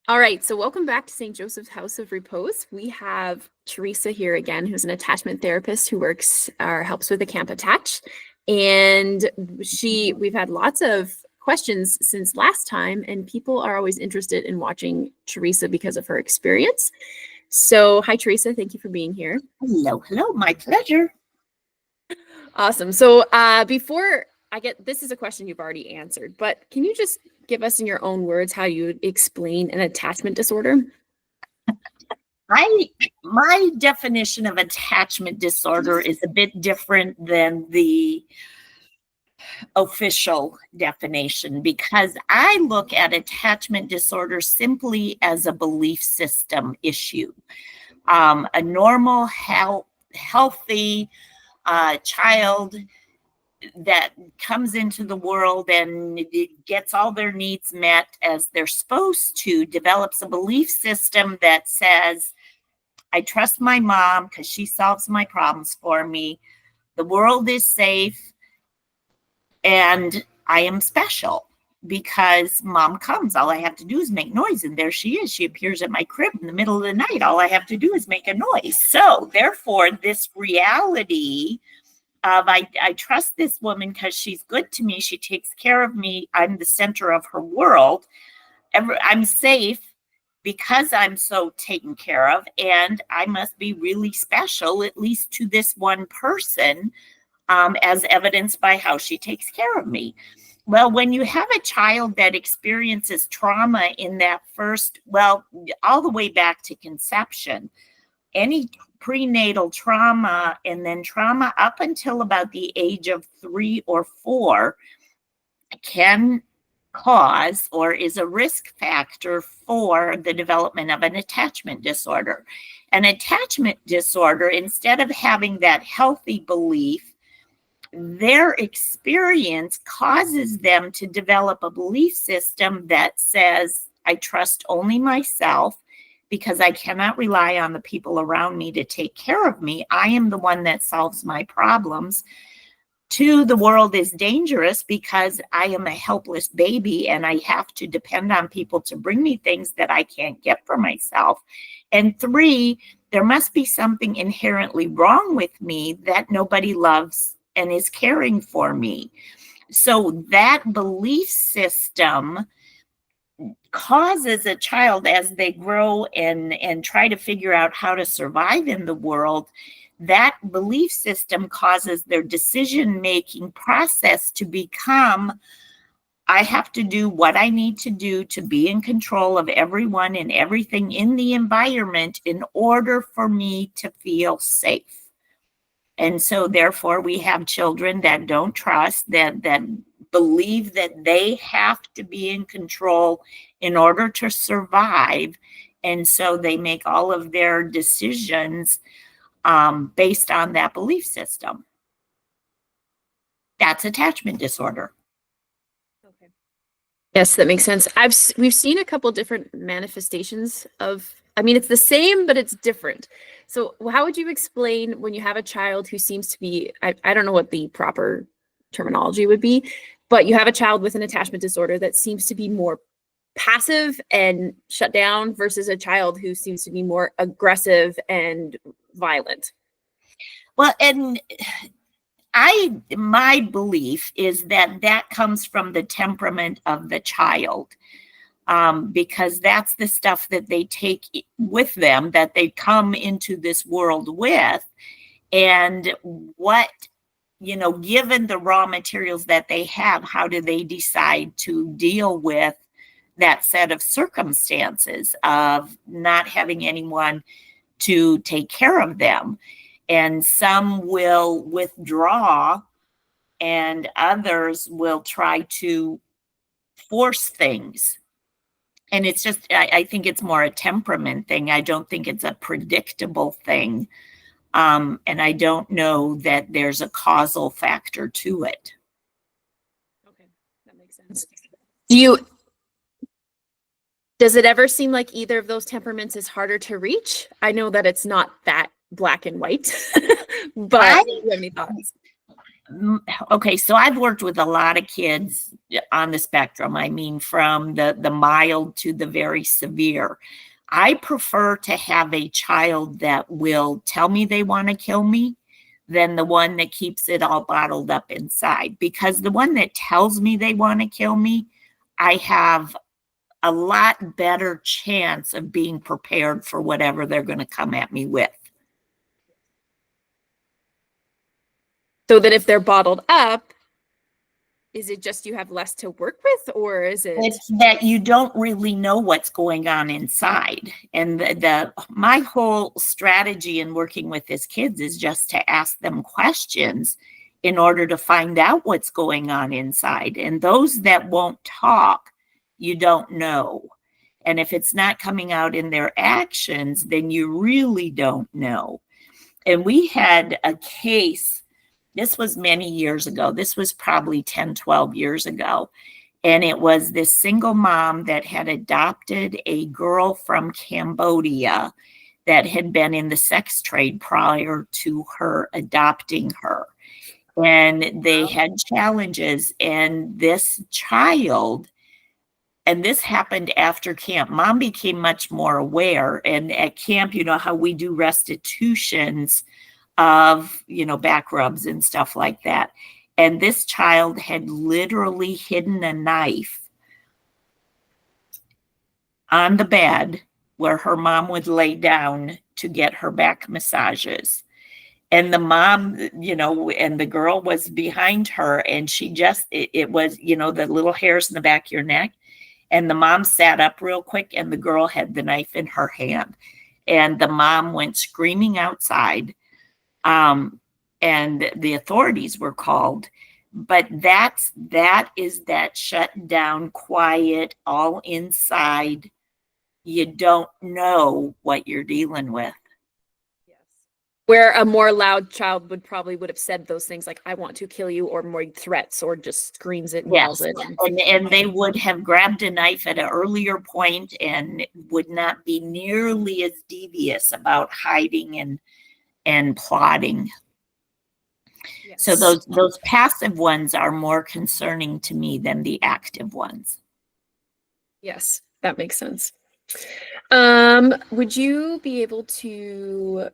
All right, so welcome back to St. Joseph's House of Repose. We have Teresa here again, who's an attachment therapist who works or helps with the Camp Attach. And we've had lots of questions since last time, and people are always interested in watching Teresa because of her experience. So, hi, Teresa. Thank you for being here. Hello, my pleasure. Awesome. So, before I get this is a question you've already answered, but can you just give us in your own words how you would explain an attachment disorder? My definition of attachment disorder is a bit different than the official definition, because I look at attachment disorder simply as a belief system issue. A normal, healthy child that comes into the world and gets all their needs met as they're supposed to, develops a belief system that says, I trust my mom because she solves my problems for me. The world is safe and I am special because mom comes. All I have to do is make noise and there she is. She appears at my crib in the middle of the night. All I have to do is make a noise. So therefore, this reality of I trust this woman because she's good to me. She takes care of me. I'm the center of her world. I'm safe because I'm so taken care of, and I must be really special, at least to this one person, as evidenced by how she takes care of me. Well, when you have a child that experiences trauma in that first, all the way back to conception, any prenatal trauma and then trauma up until about the age of 3 or 4 can cause or is a risk factor for the development of an attachment disorder. An attachment disorder, instead of having that healthy belief, their experience causes them to develop a belief system that says, I trust only myself because I cannot rely on the people around me to take care of me. I am the one that solves my problems. 2, the world is dangerous because I am a helpless baby and I have to depend on people to bring me things that I can't get for myself. And 3, there must be something inherently wrong with me that nobody loves and is caring for me. So that belief system causes a child, as they grow and try to figure out how to survive in the world, that belief system causes their decision-making process to become, I have to do what I need to do to be in control of everyone and everything in the environment in order for me to feel safe. And so therefore we have children that don't trust, that believe that they have to be in control in order to survive. And so they make all of their decisions based on that belief system. That's attachment disorder. Okay. Yes, that makes sense. We've seen a couple different manifestations of, it's the same, but it's different. So how would you explain when you have a child who seems to be, I don't know what the proper terminology would be, but you have a child with an attachment disorder that seems to be more passive and shut down versus a child who seems to be more aggressive and violent? Well, and my belief is that comes from the temperament of the child, because that's the stuff that they take with them, that they come into this world with. And what, given the raw materials that they have, how do they decide to deal with that set of circumstances of not having anyone to take care of them? And some will withdraw and others will try to force things. And it's just, I think it's more a temperament thing. I don't think it's a predictable thing. And I don't know that there's a causal factor to it. Okay, that makes sense. Does it ever seem like either of those temperaments is harder to reach? I know that it's not that black and white, but do you have any thoughts? Okay, so I've worked with a lot of kids on the spectrum. I mean, from the mild to the very severe. I prefer to have a child that will tell me they want to kill me than the one that keeps it all bottled up inside. Because the one that tells me they want to kill me, I have a lot better chance of being prepared for whatever they're going to come at me with. So that if they're bottled up, is it just you have less to work with, or is it? It's that you don't really know what's going on inside. And my whole strategy in working with these kids is just to ask them questions in order to find out what's going on inside. And those that won't talk, you don't know. And if it's not coming out in their actions, then you really don't know. And we had a case, this was many years ago. This was probably 10, 12 years ago. And it was this single mom that had adopted a girl from Cambodia that had been in the sex trade prior to her adopting her. And they had challenges. And this child, and this happened after camp, mom became much more aware. And at camp, you know how we do restitutions of, back rubs and stuff like that. And this child had literally hidden a knife on the bed where her mom would lay down to get her back massages. And the mom, and the girl was behind her, and she just, it was, the little hairs in the back of your neck. And the mom sat up real quick, and the girl had the knife in her hand. And the mom went screaming outside. And the authorities were called. But that is that shut down, quiet, all inside. You don't know what you're dealing with. Yes. Where a more loud child would have said those things like, I want to kill you, or more threats, or just screams it and yells it. And they would have grabbed a knife at an earlier point and would not be nearly as devious about hiding and plotting. Yes. So those passive ones are more concerning to me than the active ones. Yes, that makes sense. Would you be able to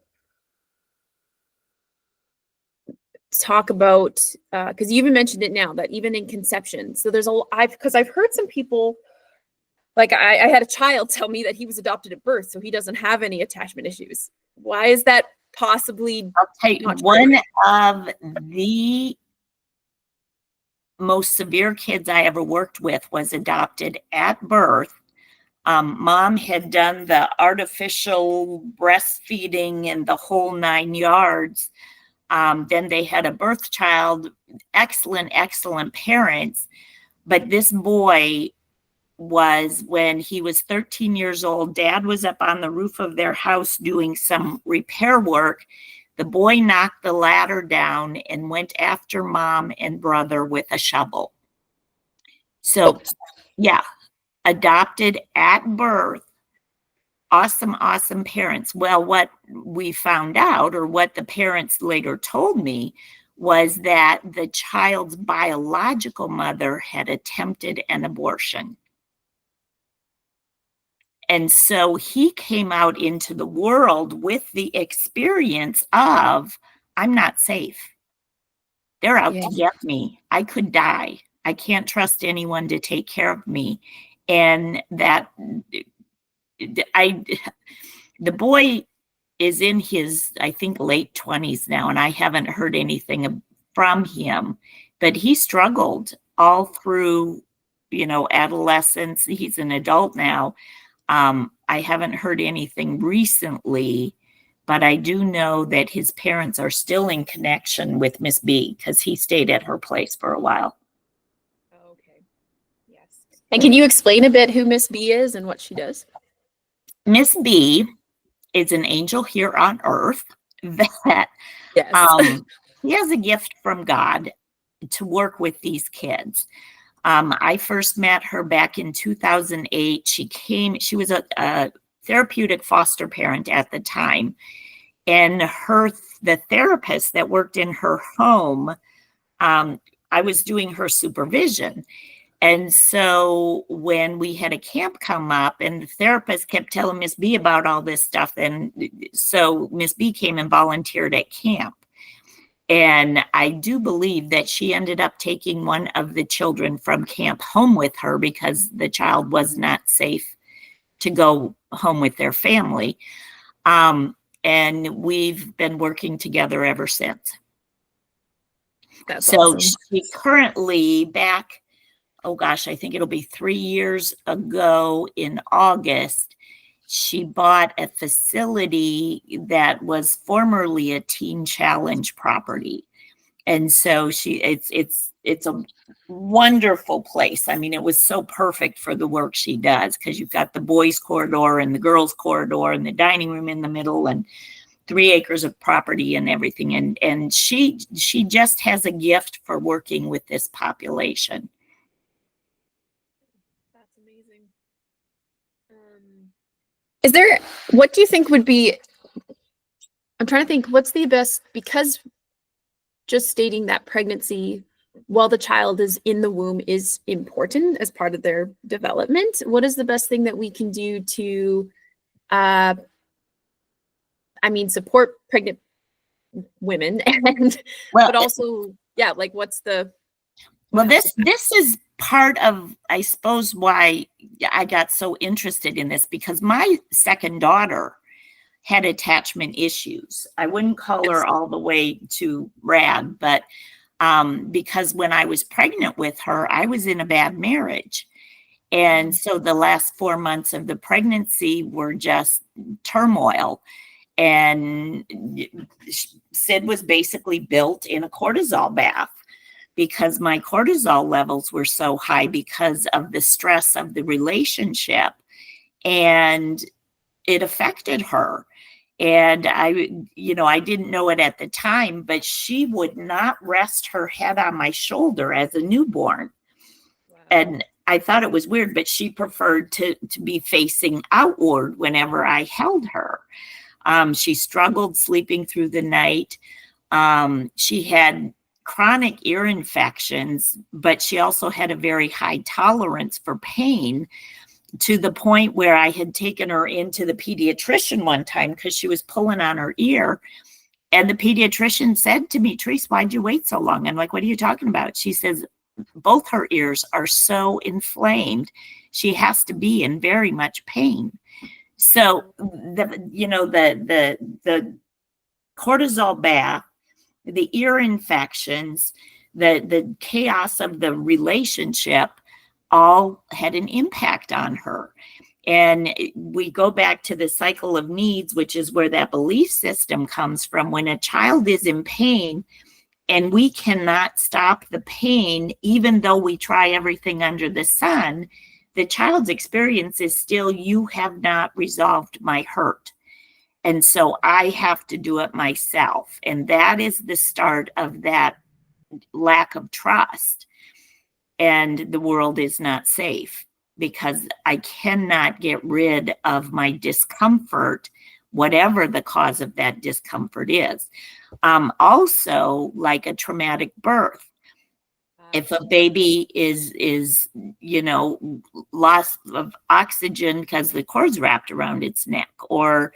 talk about, because you even mentioned it now, that even in conception, so there's because I've heard some people, like I had a child tell me that he was adopted at birth, so he doesn't have any attachment issues. Why is that possibly? I'll tell you, one of the most severe kids I ever worked with was adopted at birth. Mom had done the artificial breastfeeding and the whole 9 yards. Then they had a birth child, excellent parents. But this boy was, when he was 13 years old, dad was up on the roof of their house doing some repair work. The boy knocked the ladder down and went after mom and brother with a shovel. So, yeah, adopted at birth. Awesome parents. Well, what we found out, or what the parents later told me, was that the child's biological mother had attempted an abortion. And so he came out into the world with the experience of, I'm not safe. They're out to get me. I could die. I can't trust anyone to take care of me. And that the boy is in his, I think, late 20s now, and I haven't heard anything from him, but he struggled all through, adolescence. He's an adult now. I haven't heard anything recently, but I do know that his parents are still in connection with Miss B, because he stayed at her place for a while. Okay. Yes. And can you explain a bit who Miss B is and what she does? Miss B is an angel here on earth that he has a gift from God to work with these kids. I first met her back in 2008. She was a therapeutic foster parent at the time. And the therapist that worked in her home I was doing her supervision. And so when we had a camp come up and the therapist kept telling Miss B about all this stuff, and so Miss B came and volunteered at camp. And I do believe that she ended up taking one of the children from camp home with her because the child was not safe to go home with their family. And we've been working together ever since. That's So awesome. she currently back, oh gosh, I think it'll be 3 years ago in August, she bought a facility that was formerly a Teen Challenge property. And so it's a wonderful place. I mean, it was so perfect for the work she does because you've got the boys' corridor and the girls' corridor and the dining room in the middle and 3 acres of property and everything. And she just has a gift for working with this population. That's amazing. Is there, what do you think would be, I'm trying to think, what's the best, because just stating that pregnancy while the child is in the womb is important as part of their development. What is the best thing that we can do to, support pregnant women and, Well, but also, yeah, like what's the, well, this is part of, I suppose, why I got so interested in this, because my second daughter had attachment issues. I wouldn't call her all the way to rad, but because when I was pregnant with her, I was in a bad marriage. And so the last 4 months of the pregnancy were just turmoil. And Sid was basically built in a cortisol bath because my cortisol levels were so high because of the stress of the relationship. And it affected her. And I didn't know it at the time, but she would not rest her head on my shoulder as a newborn. Wow. And I thought it was weird, but she preferred to be facing outward whenever I held her. She struggled sleeping through the night. She had chronic ear infections, but she also had a very high tolerance for pain, to the point where I had taken her into the pediatrician one time because she was pulling on her ear. And the pediatrician said to me, "Teresa, why'd you wait so long?" I'm like, "What are you talking about?" She says, "Both her ears are so inflamed. She has to be in very much pain." So the cortisol bath, the ear infections, the chaos of the relationship all had an impact on her. And we go back to the cycle of needs, which is where that belief system comes from. When a child is in pain and we cannot stop the pain, even though we try everything under the sun, the child's experience is still, "You have not resolved my hurt. And so I have to do it myself." And that is the start of that lack of trust. And the world is not safe because I cannot get rid of my discomfort, whatever the cause of that discomfort is. Also, like a traumatic birth. If a baby is loss of oxygen because the cord's wrapped around its neck, or,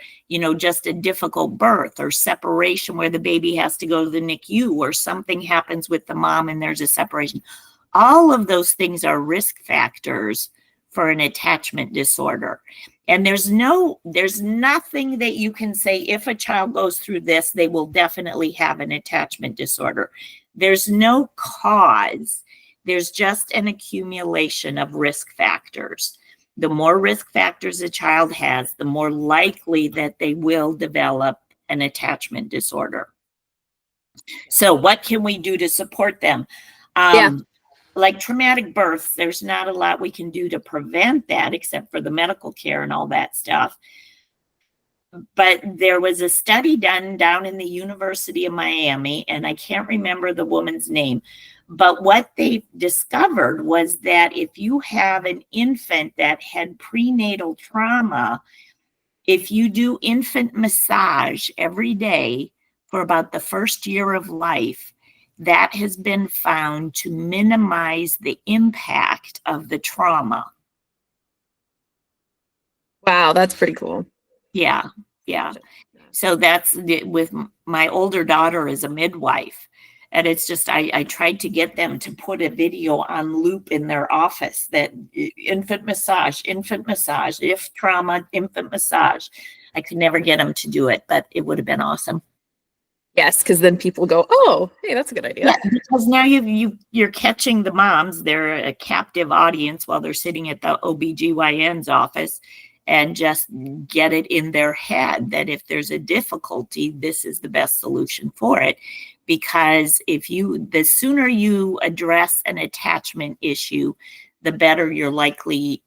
just a difficult birth or separation where the baby has to go to the NICU, or something happens with the mom and there's a separation. All of those things are risk factors for an attachment disorder. And there's nothing that you can say, if a child goes through this, they will definitely have an attachment disorder. There's no cause. There's just an accumulation of risk factors. The more risk factors a child has, the more likely that they will develop an attachment disorder. So what can we do to support them? Like traumatic births, there's not a lot we can do to prevent that except for the medical care and all that stuff. But there was a study done down in the University of Miami, and I can't remember the woman's name, but what they discovered was that if you have an infant that had prenatal trauma, if you do infant massage every day for about the first year of life, that has been found to minimize the impact of the trauma. Wow, that's pretty cool. Yeah, yeah. So that's with my older daughter is a midwife. And it's just, I tried to get them to put a video on loop in their office that infant massage, if trauma, infant massage. I could never get them to do it, but it would have been awesome. Yes, because then people go, oh, hey, that's a good idea. Yeah, because now you're catching the moms. They're a captive audience while they're sitting at the OBGYN's office, and just get it in their head that if there's a difficulty, this is the best solution for it. Because the sooner you address an attachment issue, the better your likelihood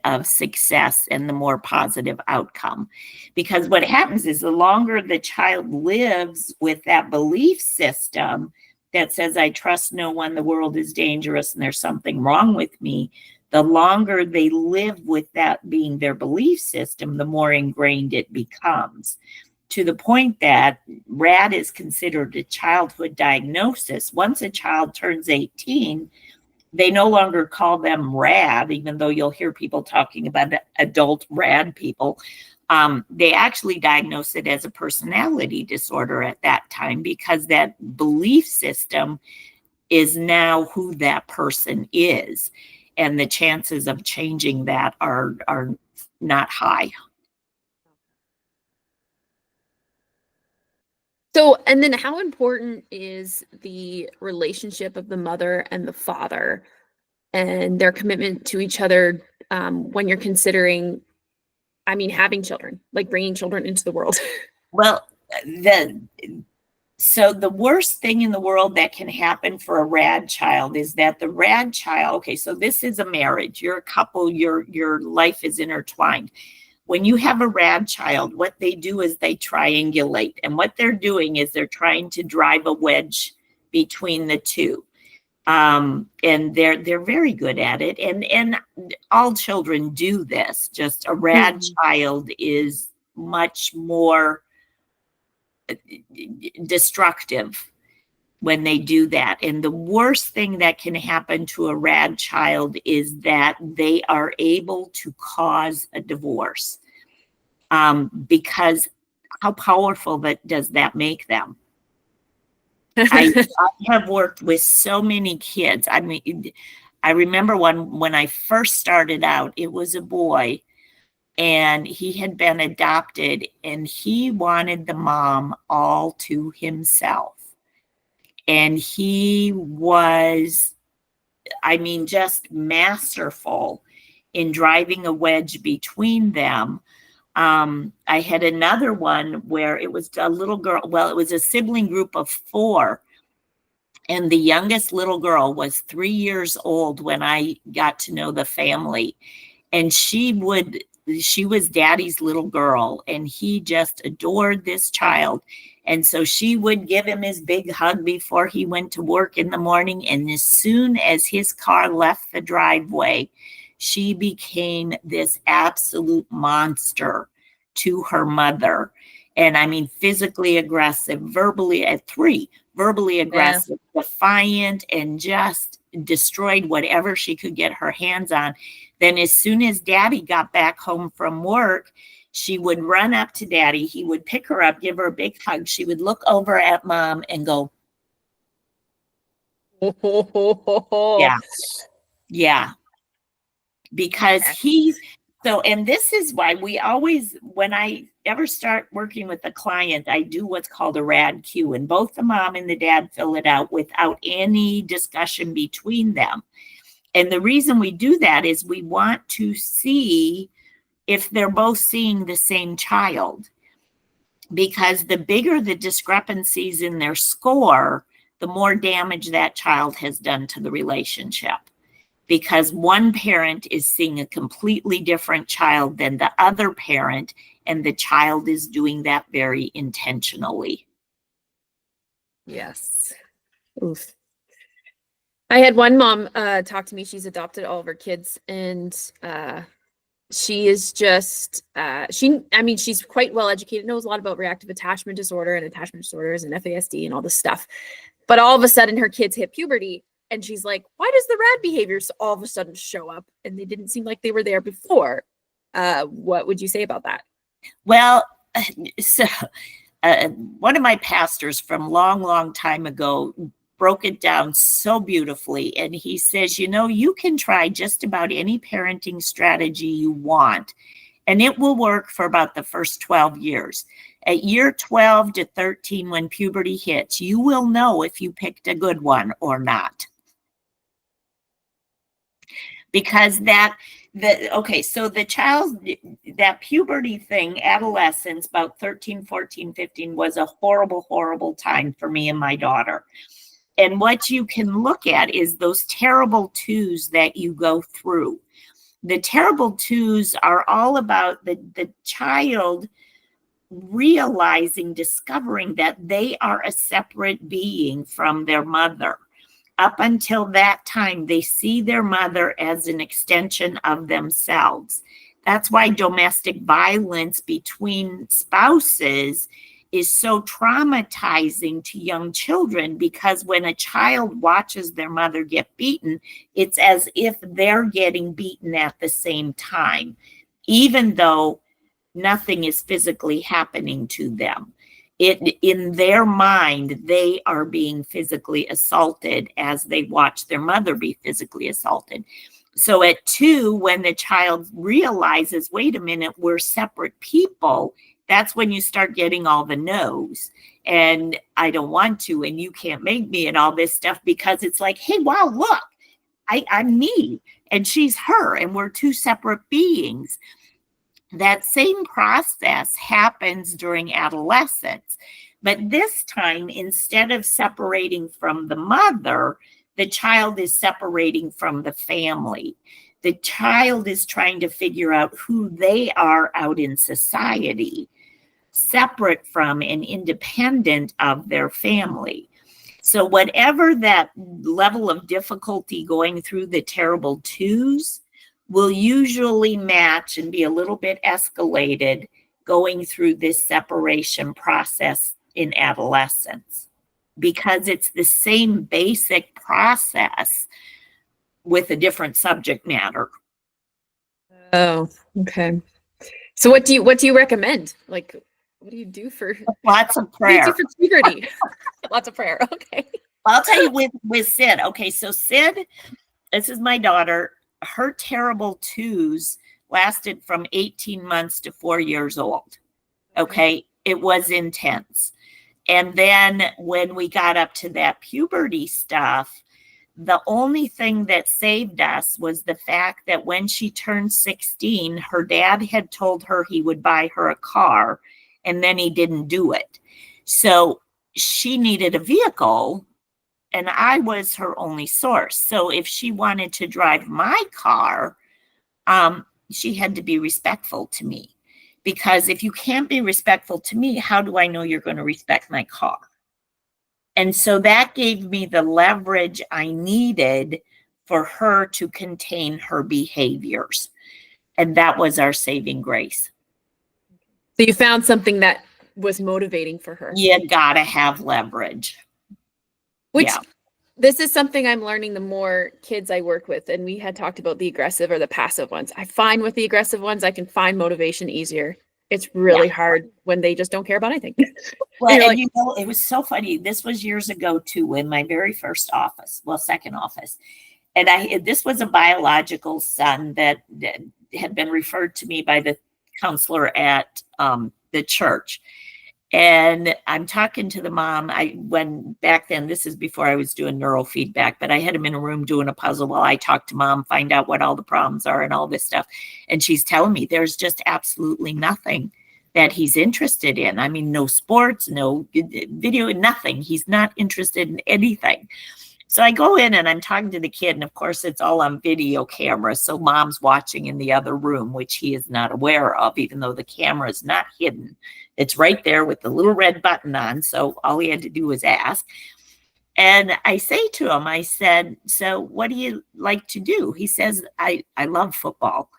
of success and the more positive outcome. Because what happens is the longer the child lives with that belief system that says, I trust no one, the world is dangerous, and there's something wrong with me, the longer they live with that being their belief system, the more ingrained it becomes. To the point that RAD is considered a childhood diagnosis. Once a child turns 18, they no longer call them RAD, even though you'll hear people talking about adult RAD people. They actually diagnose it as a personality disorder at that time, because that belief system is now who that person is. And the chances of changing that are not high. So, and then how important is the relationship of the mother and the father and their commitment to each other when you're considering, having children, like bringing children into the world? Well, so the worst thing in the world that can happen for a RAD child is that the RAD child, okay, so this is a marriage, you're a couple, your life is intertwined. When you have a RAD child, what they do is they triangulate. And what they're doing is they're trying to drive a wedge between the two. And they're very good at it. And all children do this. Just a RAD child is much more destructive when they do that. And the worst thing that can happen to a RAD child is that they are able to cause a divorce. Because how powerful does that make them? I have worked with so many kids. I remember when I first started out, it was a boy, and he had been adopted, and he wanted the mom all to himself. And he was, just masterful in driving a wedge between them. I had another one where it was a little girl. Well, it was a sibling group of 4. And the youngest little girl was 3 years old when I got to know the family. And she was daddy's little girl, and he just adored this child. And so she would give him his big hug before he went to work in the morning. And as soon as his car left the driveway, she became this absolute monster to her mother. And physically aggressive, verbally at 3, verbally aggressive, defiant, and just destroyed whatever she could get her hands on. Then as soon as daddy got back home from work, she would run up to daddy. He would pick her up, give her a big hug. She would look over at mom and go, yeah, yeah. Because and this is why we always, when I ever start working with a client, I do what's called a RAD Q, and both the mom and the dad fill it out without any discussion between them. And the reason we do that is we want to see if they're both seeing the same child. Because the bigger the discrepancies in their score, the more damage that child has done to the relationship. Because one parent is seeing a completely different child than the other parent, and the child is doing that very intentionally. Yes. Oof. I had one mom talk to me. She's adopted all of her kids, and she is just she's quite well educated, knows a lot about reactive attachment disorder and attachment disorders and FASD and all this stuff. But all of a sudden her kids hit puberty and she's like, why does the rad behaviors all of a sudden show up? And they didn't seem like they were there before. What would you say about that? Well, so one of my pastors from long time ago broke it down so beautifully. And he says, you can try just about any parenting strategy you want, and it will work for about the first 12 years. At year 12 to 13, when puberty hits, you will know if you picked a good one or not. Because so the child, that puberty thing, adolescence, about 13, 14, 15, was a horrible time for me and my daughter. And what you can look at is those terrible twos that you go through. The terrible twos are all about the child realizing, discovering that they are a separate being from their mother. Up until that time, they see their mother as an extension of themselves. That's why domestic violence between spouses is so traumatizing to young children, because when a child watches their mother get beaten, it's as if they're getting beaten at the same time, even though nothing is physically happening to them. In their mind, they are being physically assaulted as they watch their mother be physically assaulted. So at 2, when the child realizes, wait a minute, we're separate people, that's when you start getting all the no's. And I don't want to, and you can't make me, and all this stuff, because it's like, hey, wow, look, I'm me, and she's her, and we're 2 separate beings. That same process happens during adolescence. But this time, instead of separating from the mother, the child is separating from the family. The child is trying to figure out who they are out in society, separate from and independent of their family. So whatever that level of difficulty going through the terrible twos will usually match and be a little bit escalated going through this separation process in adolescence, because it's the same basic process with a different subject matter. Oh, okay. So what do you recommend? Like, what do you do for lots of prayer? What do you do for puberty? Lots of prayer. Okay. I'll tell you with Sid. Okay, so Sid, this is my daughter. Her terrible twos lasted from 18 months to 4 years old. Okay, it was intense. And then when we got up to that puberty stuff, the only thing that saved us was the fact that when she turned 16, her dad had told her he would buy her a car, and then he didn't do it. So she needed a vehicle, and I was her only source. So if she wanted to drive my car, she had to be respectful to me. Because if you can't be respectful to me, how do I know you're going to respect my car? And so that gave me the leverage I needed for her to contain her behaviors. And that was our saving grace. So you found something that was motivating for her. You gotta have leverage. Which this is something I'm learning the more kids I work with. And we had talked about the aggressive or the passive ones. I find with the aggressive ones, I can find motivation easier. It's really hard when they just don't care about anything. Well, and it was so funny. This was years ago too, in my very first office, second office. And this was a biological son that had been referred to me by the counselor at the church. And I'm talking to the mom. When back then, this is before I was doing neurofeedback, but I had him in a room doing a puzzle while I talked to mom, find out what all the problems are and all this stuff. And she's telling me there's just absolutely nothing that he's interested in. I mean, no sports, no video, nothing. He's not interested in anything. So I go in and I'm talking to the kid, and of course it's all on video camera. So mom's watching in the other room, which he is not aware of, even though the camera is not hidden. It's right there with the little red button on. So all he had to do was ask. And I say to him, I said, so what do you like to do? He says, I love football.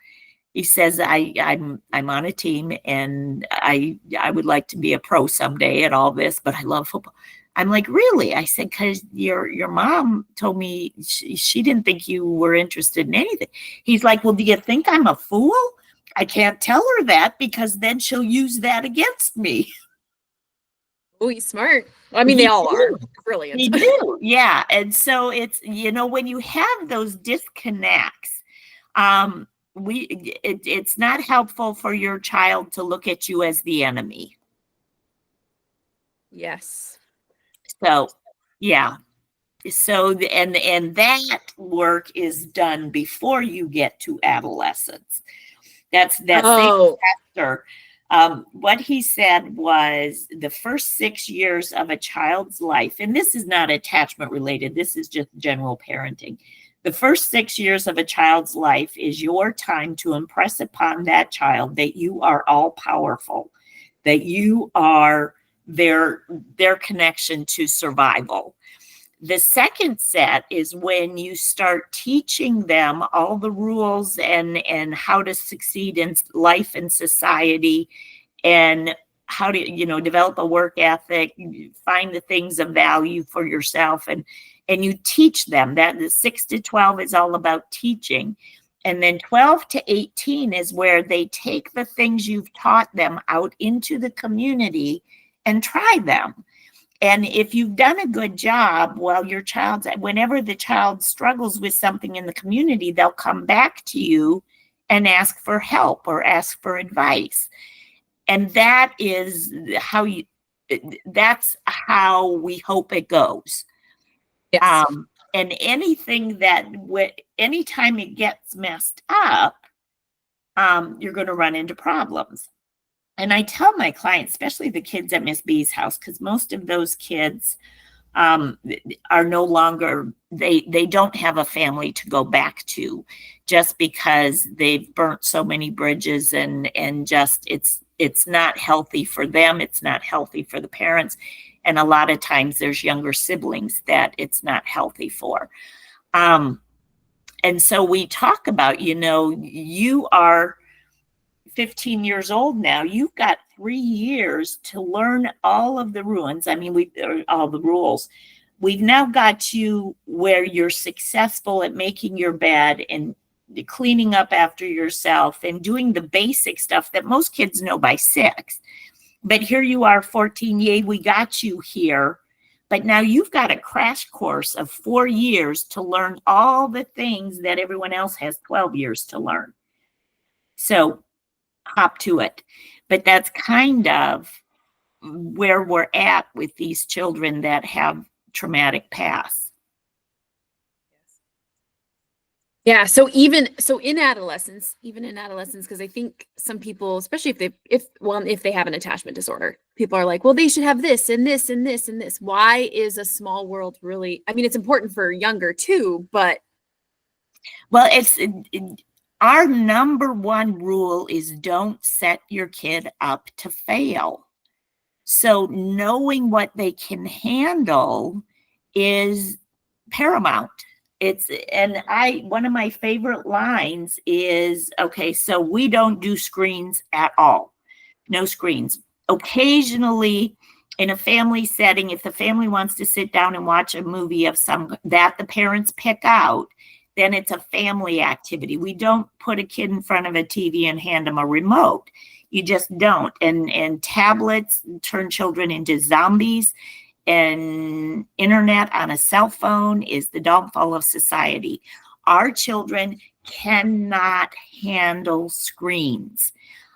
He says, I'm on a team, and I would like to be a pro someday and all this, but I love football. I'm like, really? I said, because your mom told me she didn't think you were interested in anything. He's like, well, do you think I'm a fool? I can't tell her that because then she'll use that against me. Oh, he's smart. I mean, they He all are do. brilliant. He do. Yeah. And so it's, when you have those disconnects, it's not helpful for your child to look at you as the enemy. Yes. So, yeah. So, and that work is done before you get to adolescence. That same Oh, pastor, what he said was the first 6 years of a child's life, and this is not attachment related, this is just general parenting. The first 6 years of a child's life is your time to impress upon that child that you are all powerful, that you are their connection to survival. The second set is when you start teaching them all the rules and how to succeed in life and society, and how to, develop a work ethic, find the things of value for yourself, and you teach them that. The 6 to 12 is all about teaching. And then 12 to 18 is where they take the things you've taught them out into the community and try them. And if you've done a good job, well, whenever the child struggles with something in the community, they'll come back to you and ask for help or ask for advice. And that's how we hope it goes. yes. And anything anytime it gets messed up, you're going to run into problems. And I tell my clients, especially the kids at Miss B's house, because most of those kids are no longer, they don't have a family to go back to, just because they've burnt so many bridges, and just it's not healthy for them. It's not healthy for the parents. And a lot of times there's younger siblings that it's not healthy for. And so we talk about, you are 15 years old now. You've got 3 years to learn all of the rules. I mean, all the rules. We've now got you where you're successful at making your bed and cleaning up after yourself and doing the basic stuff that most kids know by 6. But here you are, 14. Yay, we got you here. But now you've got a crash course of 4 years to learn all the things that everyone else has 12 years to learn. So hop to it. But that's kind of where we're at with these children that have traumatic pasts. Yeah. So in adolescence, because I think some people, especially if they have an attachment disorder, people are like, well, they should have this and this and this and this. Why is a small world really? I mean, it's important for younger too, but well, our number one rule is don't set your kid up to fail. So knowing what they can handle is paramount. One of my favorite lines is, okay, so we don't do screens at all. No screens. Occasionally in a family setting, if the family wants to sit down and watch a movie of that the parents pick out, then it's a family activity. We don't put a kid in front of a TV and hand them a remote. You just don't. And tablets turn children into zombies, and internet on a cell phone is the downfall of society. Our children cannot handle screens.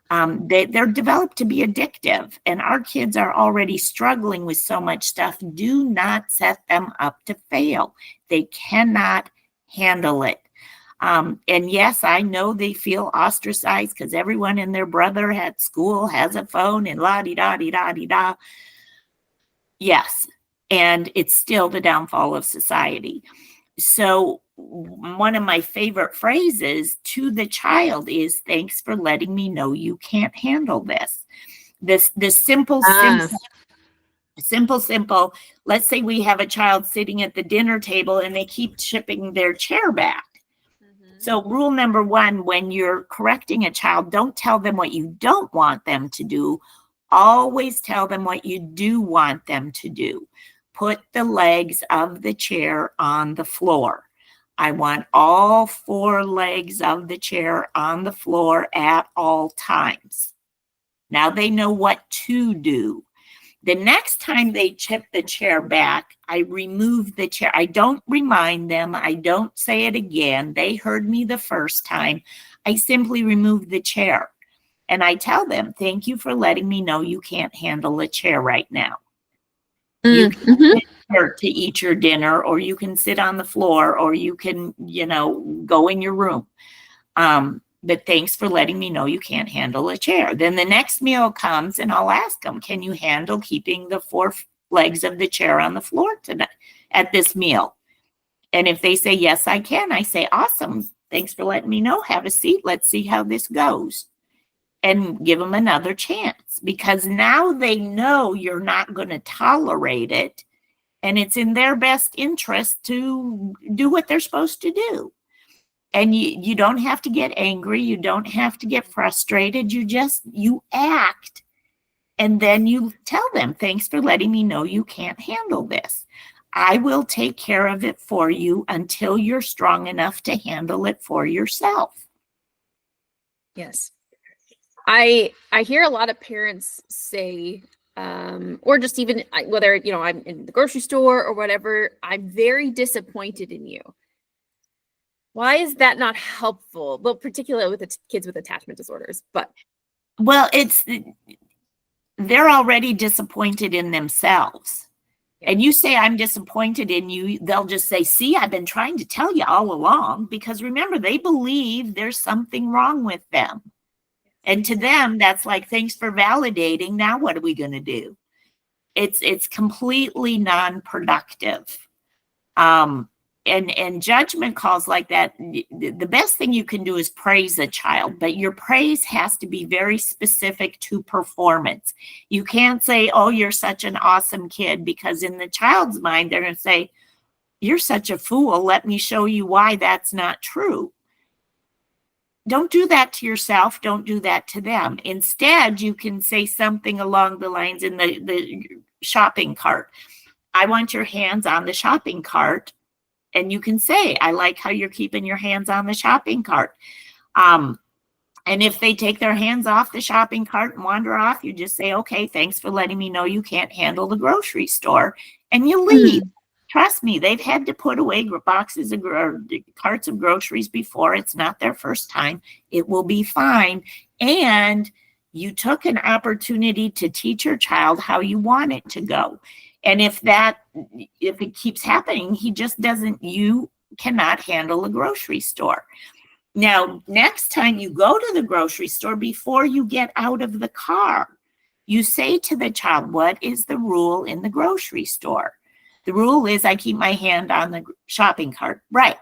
They're developed to be addictive, and our kids are already struggling with so much stuff. Do not set them up to fail. They cannot handle it. And yes, I know they feel ostracized because everyone and their brother at school has a phone and la-di-da-di-da-di-da. Yes, and it's still the downfall of society. So one of my favorite phrases to the child is, thanks for letting me know you can't handle this. This simple. Let's say we have a child sitting at the dinner table and they keep chipping their chair back. So rule number 1, when you're correcting a child, don't tell them what you don't want them to do. Always tell them what you do want them to do. put the legs of the chair on the floor. I want all 4 legs of the chair on the floor at all times. Now they know what to do. The next time they tip the chair back, I remove the chair. I don't remind them. I don't say it again. They heard me the first time. I simply remove the chair. And I tell them, thank you for letting me know you can't handle a chair right now. You can sit here to eat your dinner, or you can sit on the floor, or you can, go in your room. But thanks for letting me know you can't handle a chair. Then the next meal comes and I'll ask them, can you handle keeping the 4 legs of the chair on the floor tonight at this meal? And if they say, yes, I can, I say, awesome. Thanks for letting me know. Have a seat. Let's see how this goes. And give them another chance, because now they know you're not going to tolerate it. And it's in their best interest to do what they're supposed to do. And you don't have to get angry. You don't have to get frustrated. You act. And then you tell them, thanks for letting me know you can't handle this. I will take care of it for you until you're strong enough to handle it for yourself. Yes. I hear a lot of parents say, or just even whether, I'm in the grocery store or whatever, I'm very disappointed in you. Why is that not helpful? Well, particularly with the kids with attachment disorders, Well, they're already disappointed in themselves. And you say, I'm disappointed in you, they'll just say, see, I've been trying to tell you all along, because remember, they believe there's something wrong with them. And to them, that's like, thanks for validating. Now what are we going to do? It's completely non-productive. And judgment calls like that, the best thing you can do is praise a child, but your praise has to be very specific to performance. You can't say, oh, you're such an awesome kid, because in the child's mind, they're going to say, you're such a fool. Let me show you why that's not true. Don't do that to yourself. Don't do that to them. Instead, you can say something along the lines in the shopping cart. I want your hands on the shopping cart. And you can say, I like how you're keeping your hands on the shopping cart. And if they take their hands off the shopping cart and wander off, you just say, okay, thanks for letting me know you can't handle the grocery store. And you leave. Trust me, they've had to put away boxes of carts of groceries before. It's not their first time. It will be fine. And you took an opportunity to teach your child how you want it to go. And if it keeps happening, you cannot handle a grocery store. Now, next time you go to the grocery store, before you get out of the car, you say to the child, what is the rule in the grocery store? The rule is I keep my hand on the shopping cart. Right.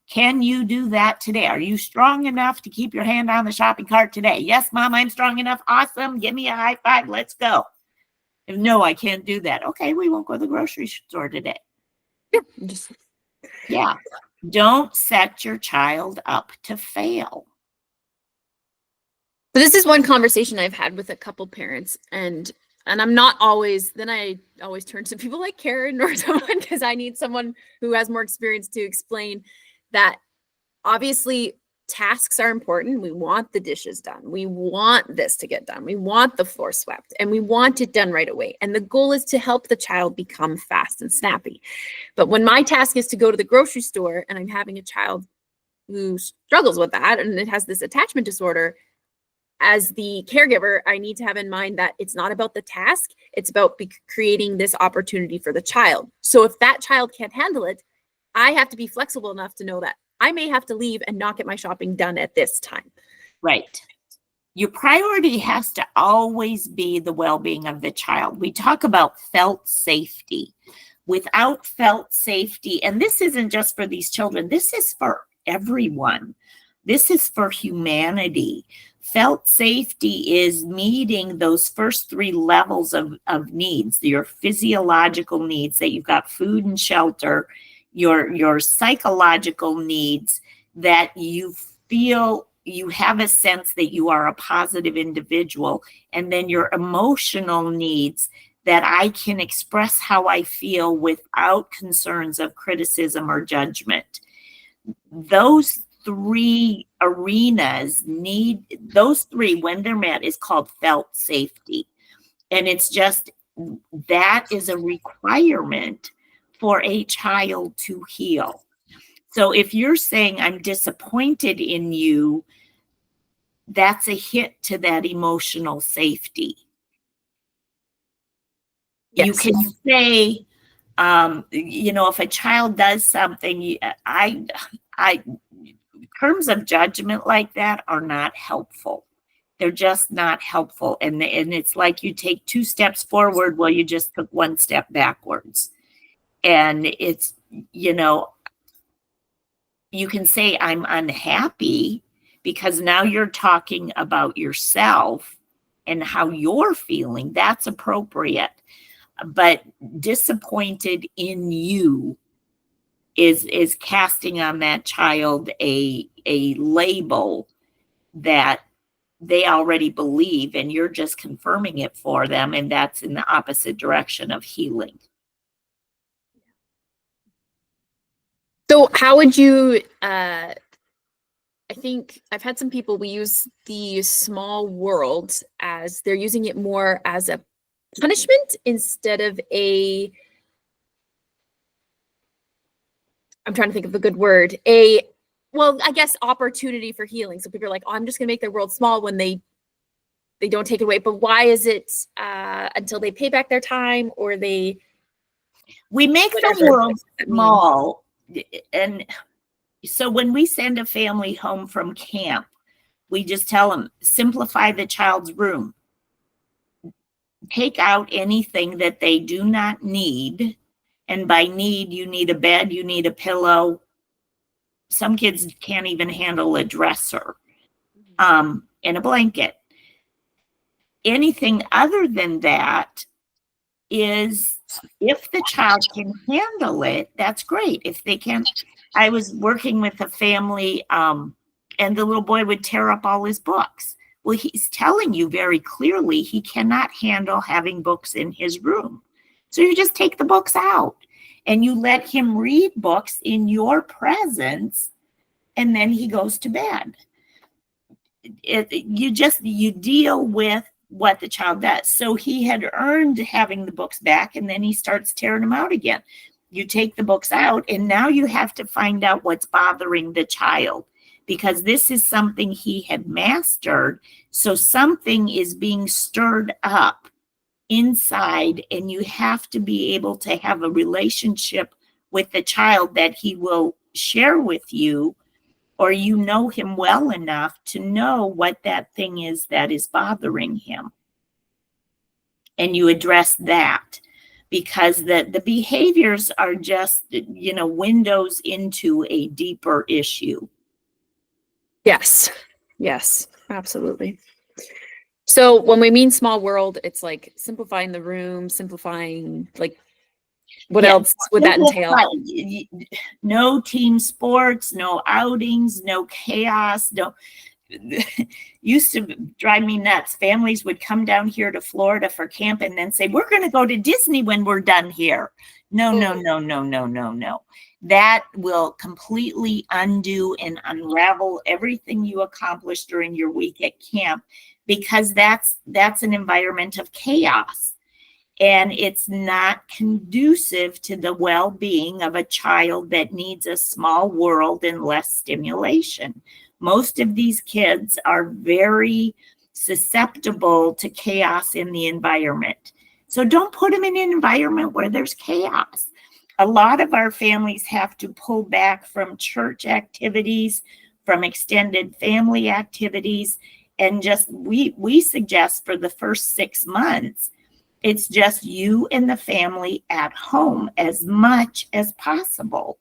Can you do that today? Are you strong enough to keep your hand on the shopping cart today? Yes, Mom, I'm strong enough. Awesome. Give me a high five. Let's go. If no, I can't do that. Okay, we won't go to the grocery store today. Yeah. Don't set your child up to fail. So this is one conversation I've had with a couple parents, and I'm not always, then I always turn to people like Karen or someone, because I need someone who has more experience to explain that obviously tasks are important. We want the dishes done. We want this to get done. We want the floor swept, and we want it done right away. And the goal is to help the child become fast and snappy. But when my task is to go to the grocery store and I'm having a child who struggles with that and it has this attachment disorder, as the caregiver, I need to have in mind that it's not about the task. It's about creating this opportunity for the child. So if that child can't handle it, I have to be flexible enough to know that I may have to leave and not get my shopping done at this time. Right. Your priority has to always be the well-being of the child. We talk about felt safety. Without felt safety, and this isn't just for these children, this is for everyone. This is for humanity. Felt safety is meeting those first 3 levels of needs, your physiological needs, that you've got food and shelter, your psychological needs, that you feel you have a sense that you are a positive individual, and then your emotional needs, that I can express how I feel without concerns of criticism or judgment. Those three arenas those three, when they're met, is called felt safety. And it's just, that is a requirement for a child to heal. So if you're saying, I'm disappointed in you, that's a hit to that emotional safety. Yes. You can say, if a child does something, terms of judgment like that are not helpful. They're just not helpful. And it's like you take 2 steps forward, well, you just took 1 step backwards. And it's, you can say, I'm unhappy, because now you're talking about yourself and how you're feeling. That's appropriate. But disappointed in you is casting on that child a label that they already believe, and you're just confirming it for them, and that's in the opposite direction of healing. So how would you, I think I've had some people, we use the small world as, they're using it more as a punishment instead of I'm trying to think of a good word, I guess opportunity for healing. So people are like, oh, I'm just gonna make their world small when they don't take it away. But why is it until they pay back their time, or we make the world small? And so when we send a family home from camp, we just tell them, simplify the child's room. Take out anything that they do not need. And by need, you need a bed, you need a pillow. Some kids can't even handle a dresser, and a blanket. Anything other than that is, if the child can handle it, that's great. If they can't, I was working with a family, and the little boy would tear up all his books. Well, he's telling you very clearly he cannot handle having books in his room. So you just take the books out and you let him read books in your presence, and then he goes to bed. You deal with what the child does. So he had earned having the books back, and then he starts tearing them out again. You take the books out, and now you have to find out what's bothering the child, because this is something he had mastered. So something is being stirred up inside, and you have to be able to have a relationship with the child that he will share with you, or you know him well enough to know what that thing is that is bothering him. And you address that, because the behaviors are just, windows into a deeper issue. Yes, absolutely. So when we mean small world, it's like simplifying the room, simplifying, like, what else would that entail? No team sports, no outings, no chaos, no. Used to drive me nuts. Families would come down here to Florida for camp and then say, we're going to go to Disney when we're done here. No. That will completely undo and unravel everything you accomplished during your week at camp, because that's an environment of chaos. And it's not conducive to the well-being of a child that needs a small world and less stimulation. Most of these kids are very susceptible to chaos in the environment. So don't put them in an environment where there's chaos. A lot of our families have to pull back from church activities, from extended family activities, and just we suggest for the first 6 months, it's just you and the family at home as much as possible.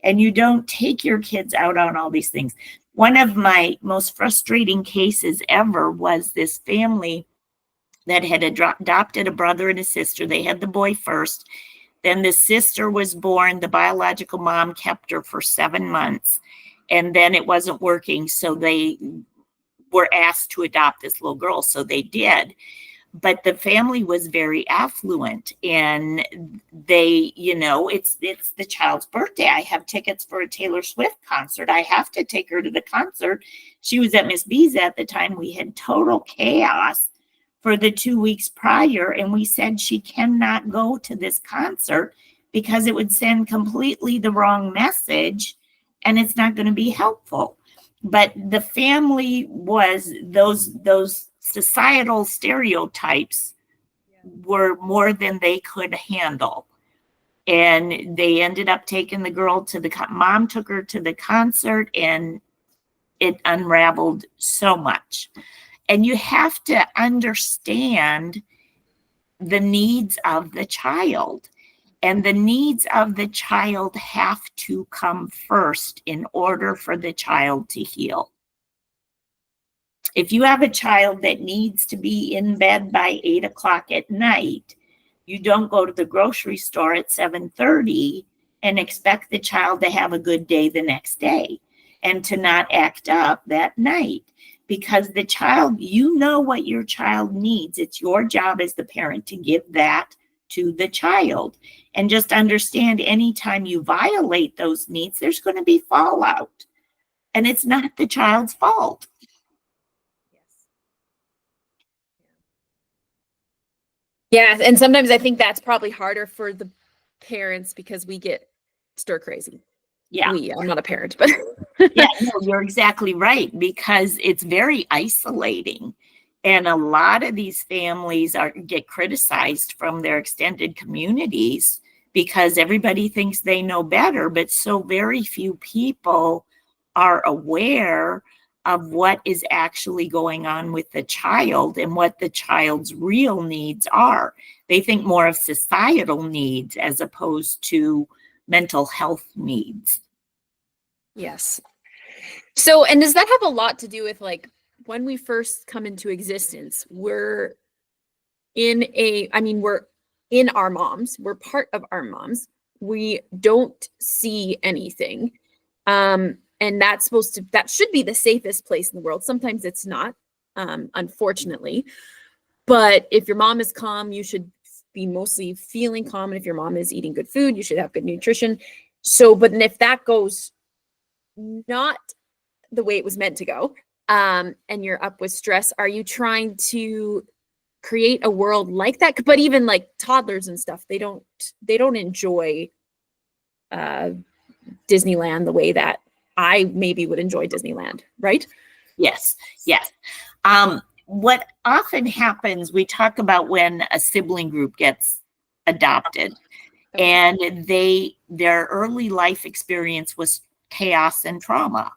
And you don't take your kids out on all these things. One of my most frustrating cases ever was this family that had adopted a brother and a sister. They had the boy first. Then the sister was born. The biological mom kept her for 7 months. And then it wasn't working. So they were asked to adopt this little girl. So they did. but the family was very affluent, and they, it's the child's birthday. I have tickets for a Taylor Swift concert. I have to take her to the concert. She was at Miss B's at the time. We had total chaos for the 2 weeks prior, and we said she cannot go to this concert because it would send completely the wrong message, and it's not going to be helpful. But the family was those societal stereotypes were more than they could handle. And they ended up taking the girl to mom took her to the concert, and it unraveled so much. And you have to understand the needs of the child. And the needs of the child have to come first in order for the child to heal. If you have a child that needs to be in bed by 8 o'clock at night, you don't go to the grocery store at 7:30 and expect the child to have a good day the next day and to not act up that night. Because the child, what your child needs. It's your job as the parent to give that to the child. And just understand, anytime you violate those needs, there's going to be fallout. And it's not the child's fault. Yeah, and sometimes I think that's probably harder for the parents because we get stir crazy. Yeah. I'm not a parent, but yeah, no, you're exactly right, because it's very isolating. And a lot of these families get criticized from their extended communities because everybody thinks they know better, but so very few people are aware of what is actually going on with the child and what the child's real needs are. They think more of societal needs as opposed to mental health needs. Yes. So, and does that have a lot to do with, like, when we first come into existence, we're in our moms, we're part of our moms. We don't see anything. And that should be the safest place in the world. Sometimes it's not, unfortunately. But if your mom is calm, you should be mostly feeling calm. And if your mom is eating good food, you should have good nutrition. So, but if that goes not the way it was meant to go, and you're up with stress, are you trying to create a world like that? But even like toddlers and stuff, they don't enjoy Disneyland the way that I maybe would enjoy Disneyland, right? Yes. What often happens, we talk about when a sibling group gets adopted, and their early life experience was chaos and trauma.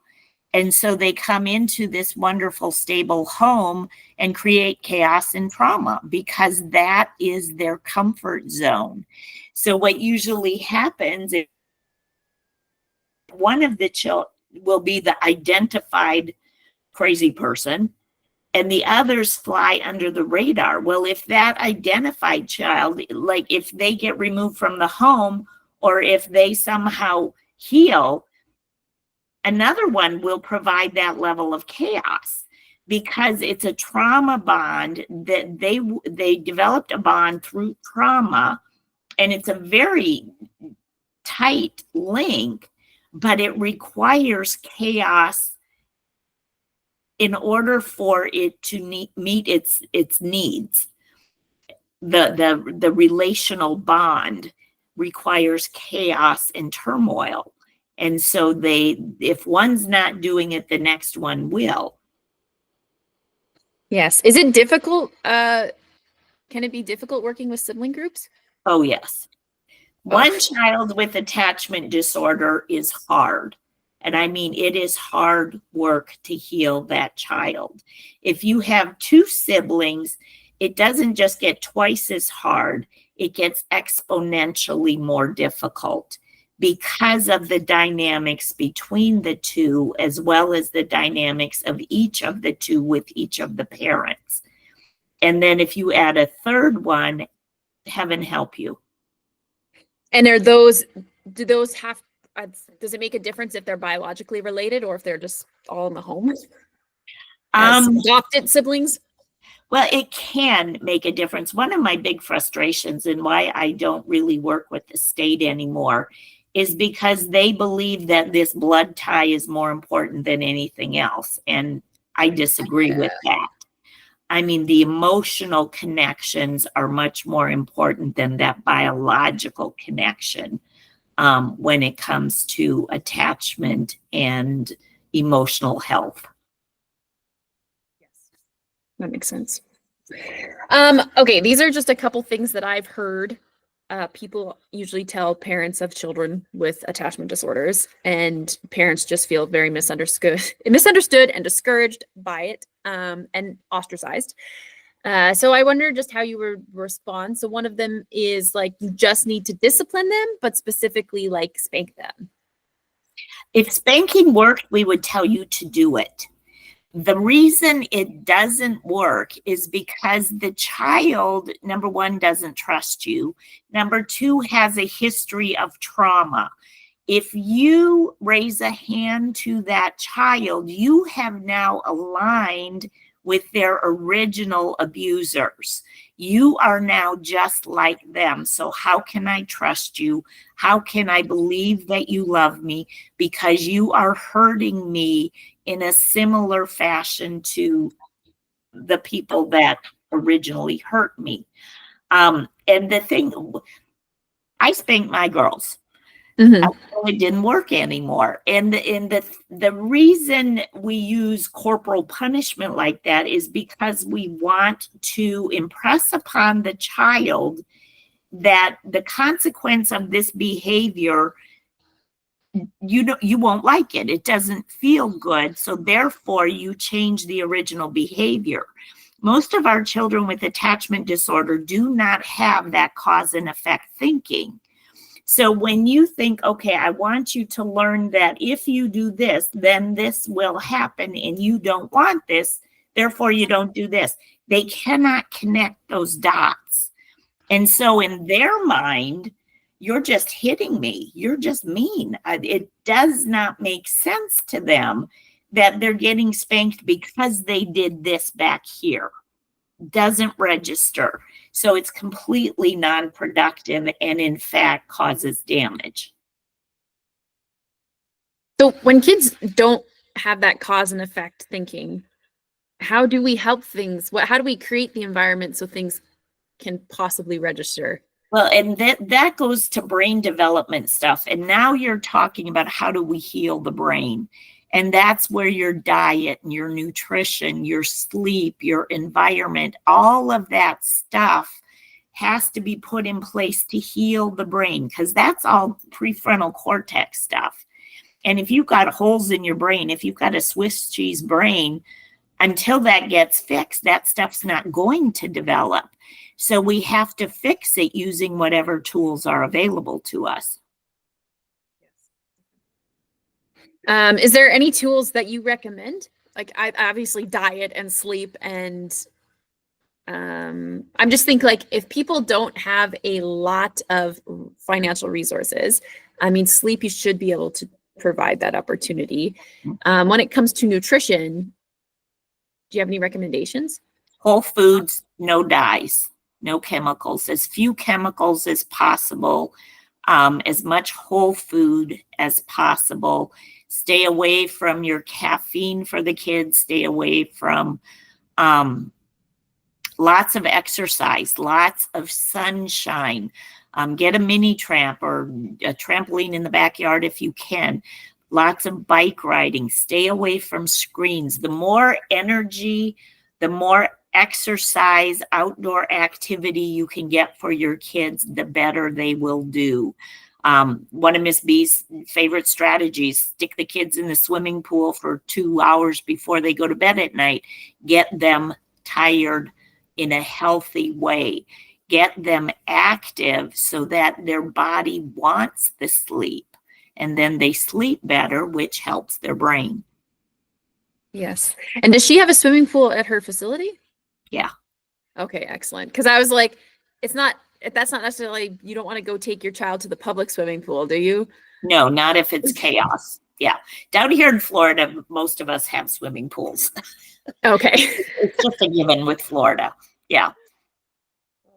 And so they come into this wonderful, stable home and create chaos and trauma because that is their comfort zone. So what usually happens is one of the children will be the identified crazy person, and the others fly under the radar. Well, if that identified child, like if they get removed from the home or if they somehow heal, another one will provide that level of chaos because it's a trauma bond that they developed a bond through trauma, and it's a very tight link, but it requires chaos in order for it to meet its needs. The relational bond requires chaos and turmoil. And so if one's not doing it, the next one will. Yes. Is it difficult? Can it be difficult working with sibling groups? Oh, yes. One child with attachment disorder is hard. And I mean, it is hard work to heal that child. If you have two siblings, it doesn't just get twice as hard, it gets exponentially more difficult because of the dynamics between the two, as well as the dynamics of each of the two with each of the parents. And then if you add a third one, heaven help you. And do those have, does it make a difference if they're biologically related or if they're just all in the home? As adopted siblings? Well, it can make a difference. One of my big frustrations and why I don't really work with the state anymore is because they believe that this blood tie is more important than anything else. And I disagree with that. I mean, the emotional connections are much more important than that biological connection when it comes to attachment and emotional health. That makes sense. Okay, these are just a couple things that I've heard. People usually tell parents of children with attachment disorders, and parents just feel very misunderstood and discouraged by it, and ostracized. So I wonder just how you would respond. So one of them is like, you just need to discipline them, but specifically like spank them. If spanking worked, we would tell you to do it. The reason it doesn't work is because the child, number one, doesn't trust you. Number two, has a history of trauma. If you raise a hand to that child, you have now aligned with their original abusers. You are now just like them. So how can I trust you? How can I believe that you love me? Because you are hurting me in a similar fashion to the people that originally hurt me. And the thing, I spanked my girls. It didn't work anymore. And the reason we use corporal punishment like that is because we want to impress upon the child that the consequence of this behavior, you won't like it. It doesn't feel good. So therefore you change the original behavior. Most of our children with attachment disorder do not have that cause and effect thinking. So when you think, okay, I want you to learn that if you do this, then this will happen, and you don't want this, therefore you don't do this. They cannot connect those dots. And so in their mind, you're just hitting me. You're just mean. It does not make sense to them that they're getting spanked because they did this back here. Doesn't register. So it's completely non-productive and in fact causes damage. So when kids don't have that cause and effect thinking, how do we help things? How do we create the environment so things can possibly register? Well, and that goes to brain development stuff. And now you're talking about how do we heal the brain? And that's where your diet and your nutrition, your sleep, your environment, all of that stuff has to be put in place to heal the brain, because that's all prefrontal cortex stuff. And if you've got holes in your brain, if you've got a Swiss cheese brain, until that gets fixed, that stuff's not going to develop. So we have to fix it using whatever tools are available to us. Is there any tools that you recommend? Like, I obviously diet and sleep, and I'm just thinking, like, if people don't have a lot of financial resources, I mean, sleep, you should be able to provide that opportunity. When it comes to nutrition, do you have any recommendations? Whole foods, no dyes, no chemicals, as few chemicals as possible, as much whole food as possible. Stay away from your caffeine for the kids. Stay away from lots of exercise, lots of sunshine. Get a mini tramp or a trampoline in the backyard if you can. Lots of bike riding. Stay away from screens. The more energy, the more exercise, outdoor activity you can get for your kids, the better they will do. One of Miss B's favorite strategies, stick the kids in the swimming pool for 2 hours before they go to bed at night. Get them tired in a healthy way. Get them active so that their body wants the sleep. And then they sleep better, which helps their brain. Yes. And does she have a swimming pool at her facility? Yeah. Okay, excellent. Because I was like, that's not necessarily, you don't want to go take your child to the public swimming pool, do you? No, not if it's chaos. Yeah. Down here in Florida, most of us have swimming pools. Okay. It's just a given with Florida. Yeah.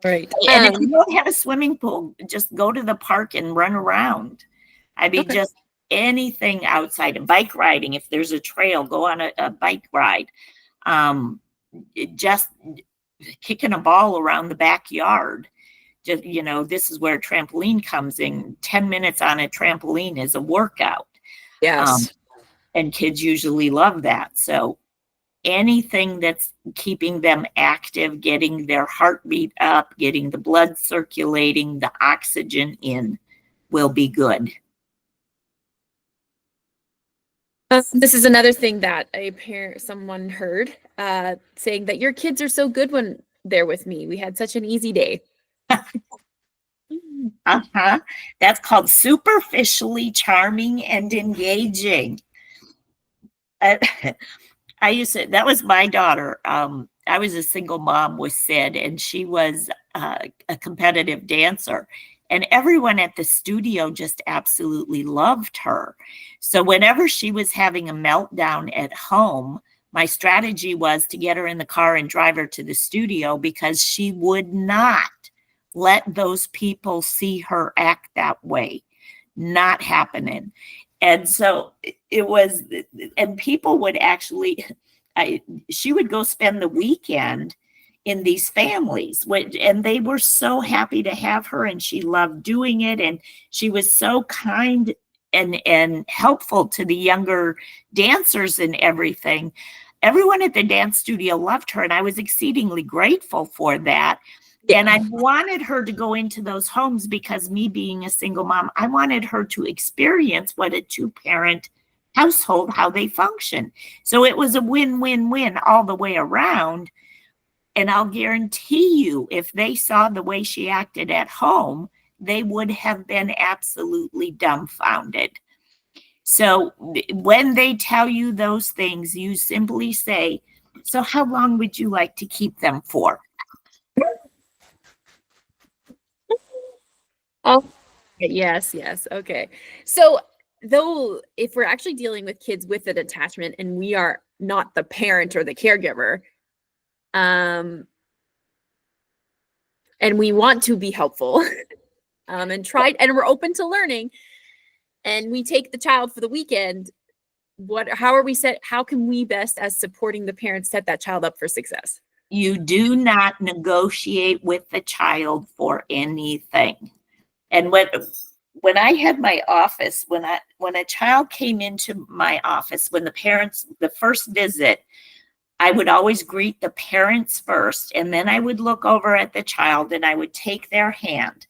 Right. And if you don't have a swimming pool, just go to the park and run around. I mean, Okay. just anything outside of bike riding. If there's a trail, go on a bike ride. Just kicking a ball around the backyard. Just, this is where trampoline comes in. 10 minutes on a trampoline is a workout. Yes. And kids usually love that. So anything that's keeping them active, getting their heartbeat up, getting the blood circulating, the oxygen in will be good. This is another thing that someone heard, saying that your kids are so good when they're with me. We had such an easy day. Uh-huh. That's called superficially charming and engaging. That was my daughter. I was a single mom with Sid, and she was a competitive dancer. And everyone at the studio just absolutely loved her. So whenever she was having a meltdown at home, my strategy was to get her in the car and drive her to the studio, because she would not let those people see her act that way. Not happening. And so it was, and people would actually, she would go spend the weekend in these families, and they were so happy to have her, and she loved doing it, and she was so kind and helpful to the younger dancers and everything. Everyone at the dance studio loved her, and I was exceedingly grateful for that. And I wanted her to go into those homes because, me being a single mom, I wanted her to experience what a two-parent household, how they function. So it was a win-win-win all the way around. And I'll guarantee you, if they saw the way she acted at home, they would have been absolutely dumbfounded. So when they tell you those things, you simply say, so how long would you like to keep them for? Oh, yes, yes. Okay. So, though, if we're actually dealing with kids with an attachment and we are not the parent or the caregiver, and we want to be helpful, and and we're open to learning, and we take the child for the weekend, how can we best, as supporting the parents, set that child up for success? You do not negotiate with the child for anything. And when I had my office, when a child came into my office, the first visit, I would always greet the parents first, and then I would look over at the child, and I would take their hand,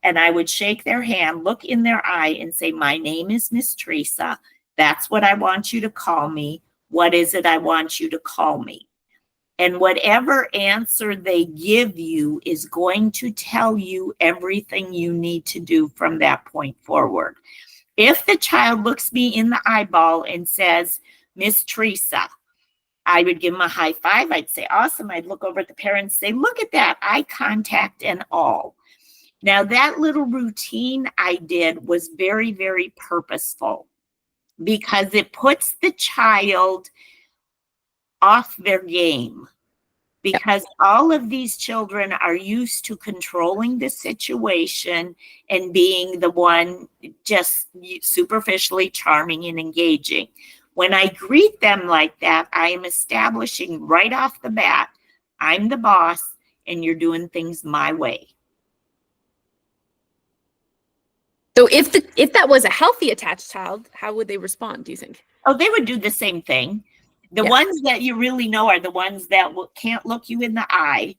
and I would shake their hand, look in their eye, and say, my name is Miss Teresa. That's what I want you to call me. What is it I want you to call me? And whatever answer they give you is going to tell you everything you need to do from that point forward. If the child looks me in the eyeball and says, Miss Teresa, I would give them a high five. I'd say, awesome. I'd look over at the parents and say, look at that, eye contact and all. Now, that little routine I did was very, very purposeful, because it puts the child off their game, because all of these children are used to controlling the situation and being the one just superficially charming and engaging. When I greet them like that, I am establishing right off the bat, I'm the boss and you're doing things my way. So if that was a healthy attached child, how would they respond, do you think? Oh, they would do the same thing. The ones that you really know are the ones that can't look you in the eye.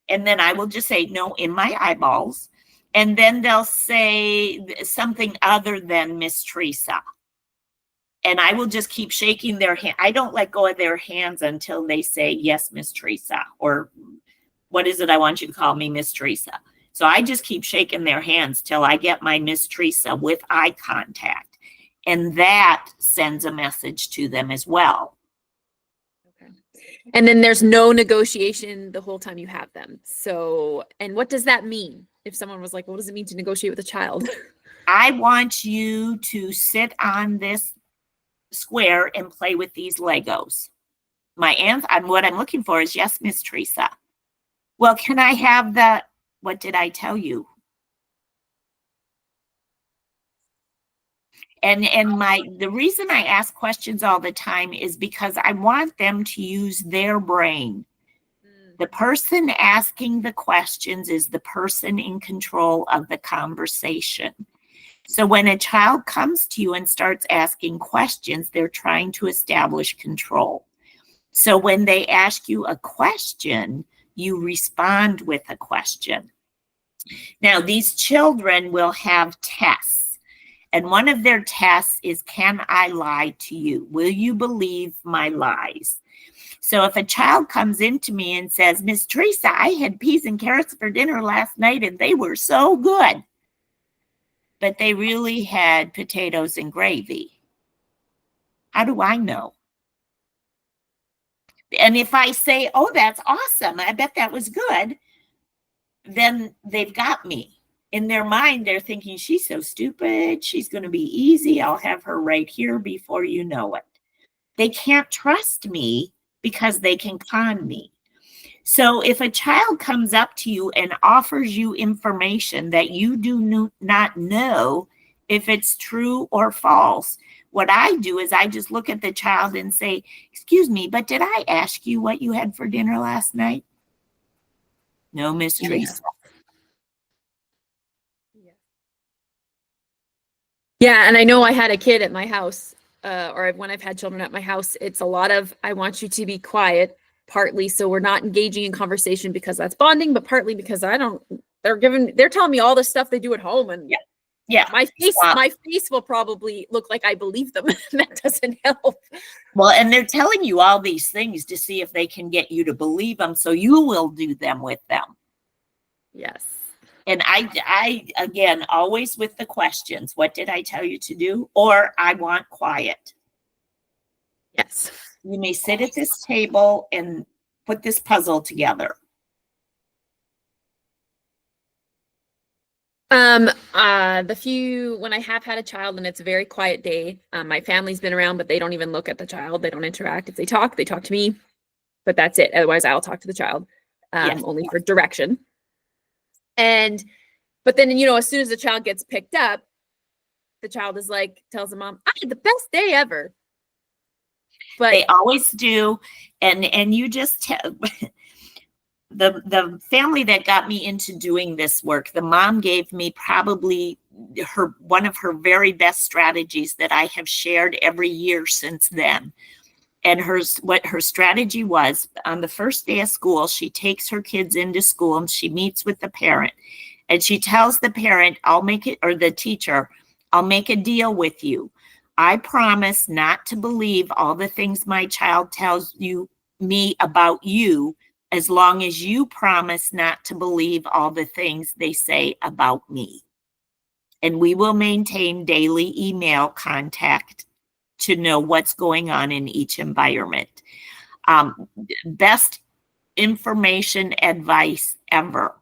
And then I will just say, no, in my eyeballs. And then they'll say something other than Miss Teresa. And I will just keep shaking their hand. I don't let go of their hands until they say, yes, Miss Teresa. Or what is it I want you to call me, Miss Teresa? So I just keep shaking their hands till I get my Miss Teresa with eye contact. And that sends a message to them as well. Okay. And then there's no negotiation the whole time you have them. So, and what does that mean? If someone was like, what does it mean to negotiate with a child? I want you to sit on this square and play with these Legos. my answer, what I'm looking for is yes, Miss Teresa. Well, can I have what did I tell you? And the reason I ask questions all the time is because I want them to use their brain. The person asking the questions is the person in control of the conversation. So when a child comes to you and starts asking questions, they're trying to establish control. So when they ask you a question, you respond with a question. Now, these children will have tests. And one of their tests is, can I lie to you? Will you believe my lies? So if a child comes into me and says, Miss Teresa, I had peas and carrots for dinner last night and they were so good, but they really had potatoes and gravy, how do I know? And if I say, oh, that's awesome, I bet that was good, then they've got me. In their mind, they're thinking, she's so stupid. She's going to be easy. I'll have her right here before you know it. They can't trust me because they can con me. So if a child comes up to you and offers you information that you do not know if it's true or false, what I do is I just look at the child and say, excuse me, but did I ask you what you had for dinner last night? No, Miss Teresa. Yeah, and I know I had a kid at my house, or when I've had children at my house, it's a lot of, I want you to be quiet, partly so we're not engaging in conversation because that's bonding, but partly because they're telling me all the stuff they do at home, and my face will probably look like I believe them. That doesn't help. Well, and they're telling you all these things to see if they can get you to believe them, so you will do them with them. Yes. And I again, always with the questions, what did I tell you to do? Or I want quiet. Yes. You may sit at this table and put this puzzle together. When I have had a child and it's a very quiet day, my family's been around, but they don't even look at the child. They don't interact. If they talk to me, but that's it. Otherwise I'll talk to the child, only for direction. But then, as soon as the child gets picked up, the child is like, tells the mom, I had the best day ever. But they always do. And you just the family that got me into doing this work, the mom gave me probably one of her very best strategies that I have shared every year since then. And what her strategy was, on the first day of school, she takes her kids into school and she meets with the parent. And she tells the parent, or the teacher, I'll make a deal with you. I promise not to believe all the things my child tells me about you, as long as you promise not to believe all the things they say about me. And we will maintain daily email contact to know what's going on in each environment. Best information advice ever.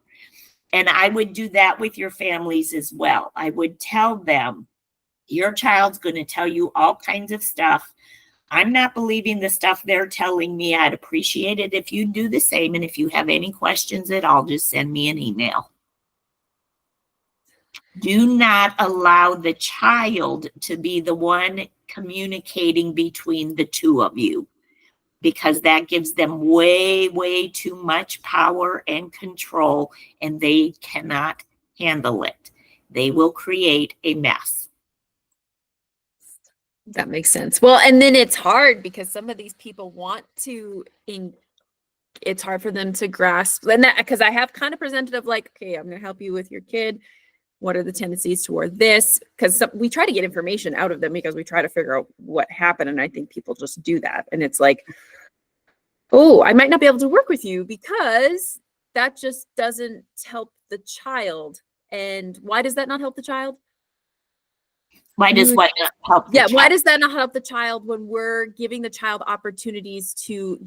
And I would do that with your families as well. I would tell them, your child's going to tell you all kinds of stuff. I'm not believing the stuff they're telling me. I'd appreciate it if you do the same. And if you have any questions at all, just send me an email. Do not allow the child to be the one communicating between the two of you, because that gives them way, way too much power and control, and they cannot handle it. They will create a mess. That makes sense. Well, and then it's hard because some of these people it's hard for them to grasp. And that, because I have kind of presented of like, okay, I'm going to help you with your kid. What are the tendencies toward this? Because we try to get information out of them because we try to figure out what happened. And I think people just do that. And it's like, oh, I might not be able to work with you because that just doesn't help the child. And why does that not help the child? Why does what not help the child? Why does that not help the child when we're giving the child opportunities to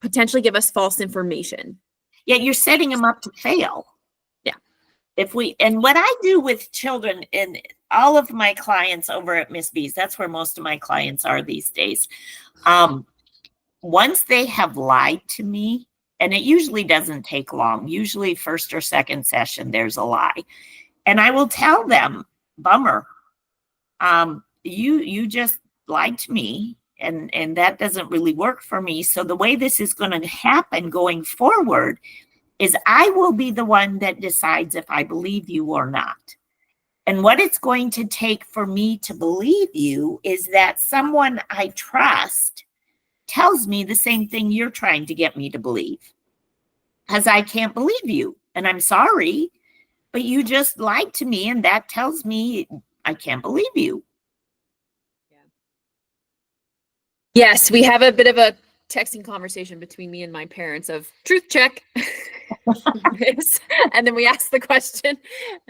potentially give us false information? Yeah, you're setting them up to fail. Yeah. And what I do with children and all of my clients over at Miss B's, that's where most of my clients are these days. once they have lied to me, and it usually doesn't take long, usually first or second session, there's a lie. And I will tell them, bummer, you just lied to me, and that doesn't really work for me. So the way this is going to happen going forward is I will be the one that decides if I believe you or not. And what it's going to take for me to believe you is that someone I trust tells me the same thing you're trying to get me to believe. Because I can't believe you, and I'm sorry, but you just lied to me, and that tells me I can't believe you. Yes, we have a bit of a texting conversation between me and my parents of truth check. And then we ask the question.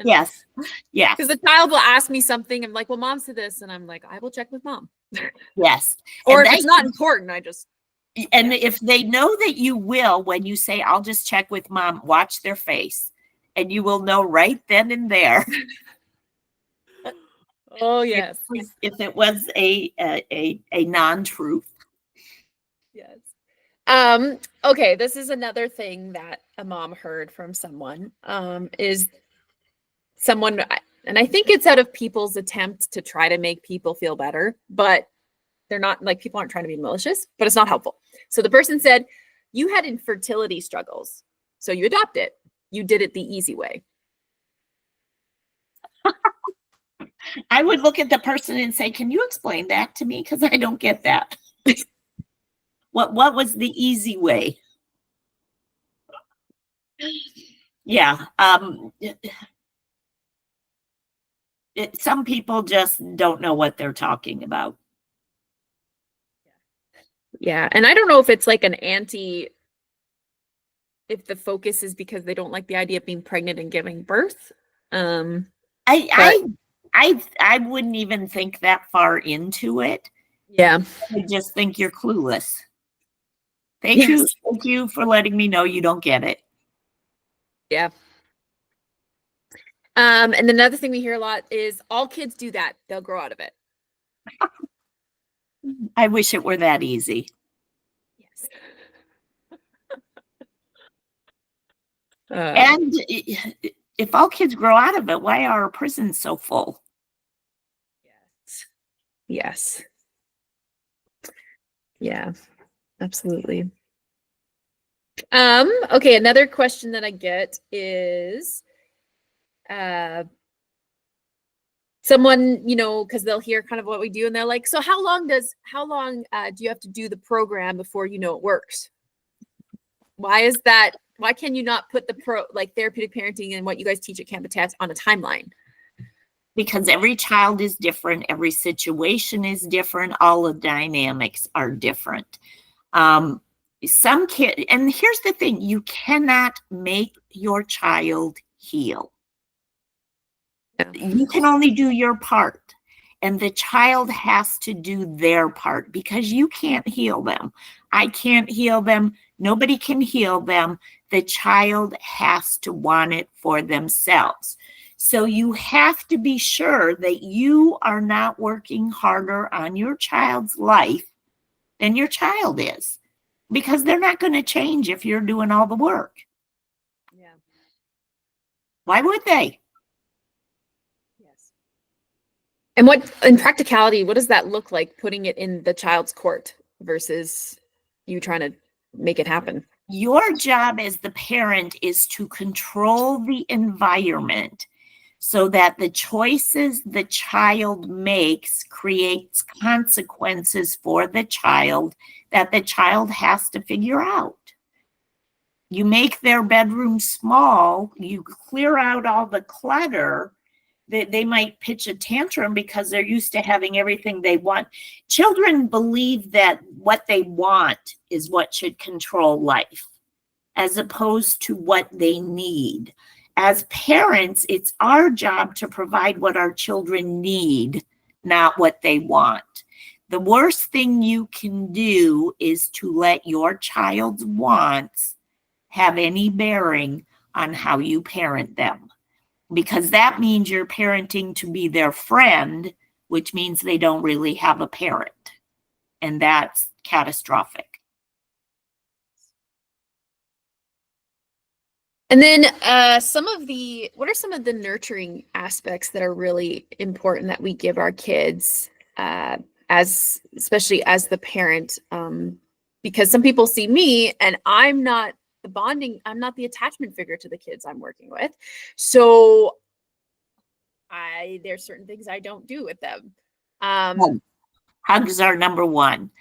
Yes. Yes. Because the child will ask me something. I'm like, well, mom said this. And I'm like, I will check with mom. Yes. Or if it's not important, I just. And if they know that you will, when you say, I'll just check with mom, watch their face. And you will know right then and there. Oh, yes. If it was a non-truth. Yes. Okay, this is another thing that a mom heard from someone, is someone, and I think it's out of people's attempt to try to make people feel better, but they're not, like, people aren't trying to be malicious, but it's not helpful. So the person said, you had infertility struggles, so you adopt it. You did it the easy way. I would look at the person and say, can you explain that to me? Because I don't get that. What was the easy way? Yeah. Some people just don't know what they're talking about. Yeah. And I don't know if it's like an if the focus is because they don't like the idea of being pregnant and giving birth. I wouldn't even think that far into it. Yeah. I just think you're clueless. Thank you for letting me know you don't get it. Yeah. And another thing we hear a lot is all kids do that. They'll grow out of it. I wish it were that easy. Yes. And if all kids grow out of it, why are our prisons so full? Yes. Yeah, absolutely. Okay, another question that I get is someone, because they'll hear kind of what we do and they're like, so how long do you have to do the program before you know it works? Why is that? Why can you not put the therapeutic parenting and what you guys teach at Camp on a timeline? Because every child is different, every situation is different, all the dynamics are different. Some kids, and here's the thing, you cannot make your child heal. Yeah. You can only do your part, and the child has to do their part because you can't heal them. I can't heal them. Nobody can heal them. The child has to want it for themselves. So you have to be sure that you are not working harder on your child's life than your child is, because they're not going to change if you're doing all the work. Yeah. Why would they? Yes. And in practicality, what does that look like, putting it in the child's court versus you trying to make it happen? Your job as the parent is to control the environment so that the choices the child makes creates consequences for the child that the child has to figure out. You make their bedroom small, you clear out all the clutter. They might pitch a tantrum because they're used to having everything they want. Children believe that what they want is what should control life, as opposed to what they need. As parents, it's our job to provide what our children need, not what they want. The worst thing you can do is to let your child's wants have any bearing on how you parent them, because that means you're parenting to be their friend, which means they don't really have a parent, and that's catastrophic. And then what are some of the nurturing aspects that are really important that we give our kids especially as the parent? Because some people see me and I'm not the attachment figure to the kids I'm working with. So there's certain things I don't do with them. Hugs are number one.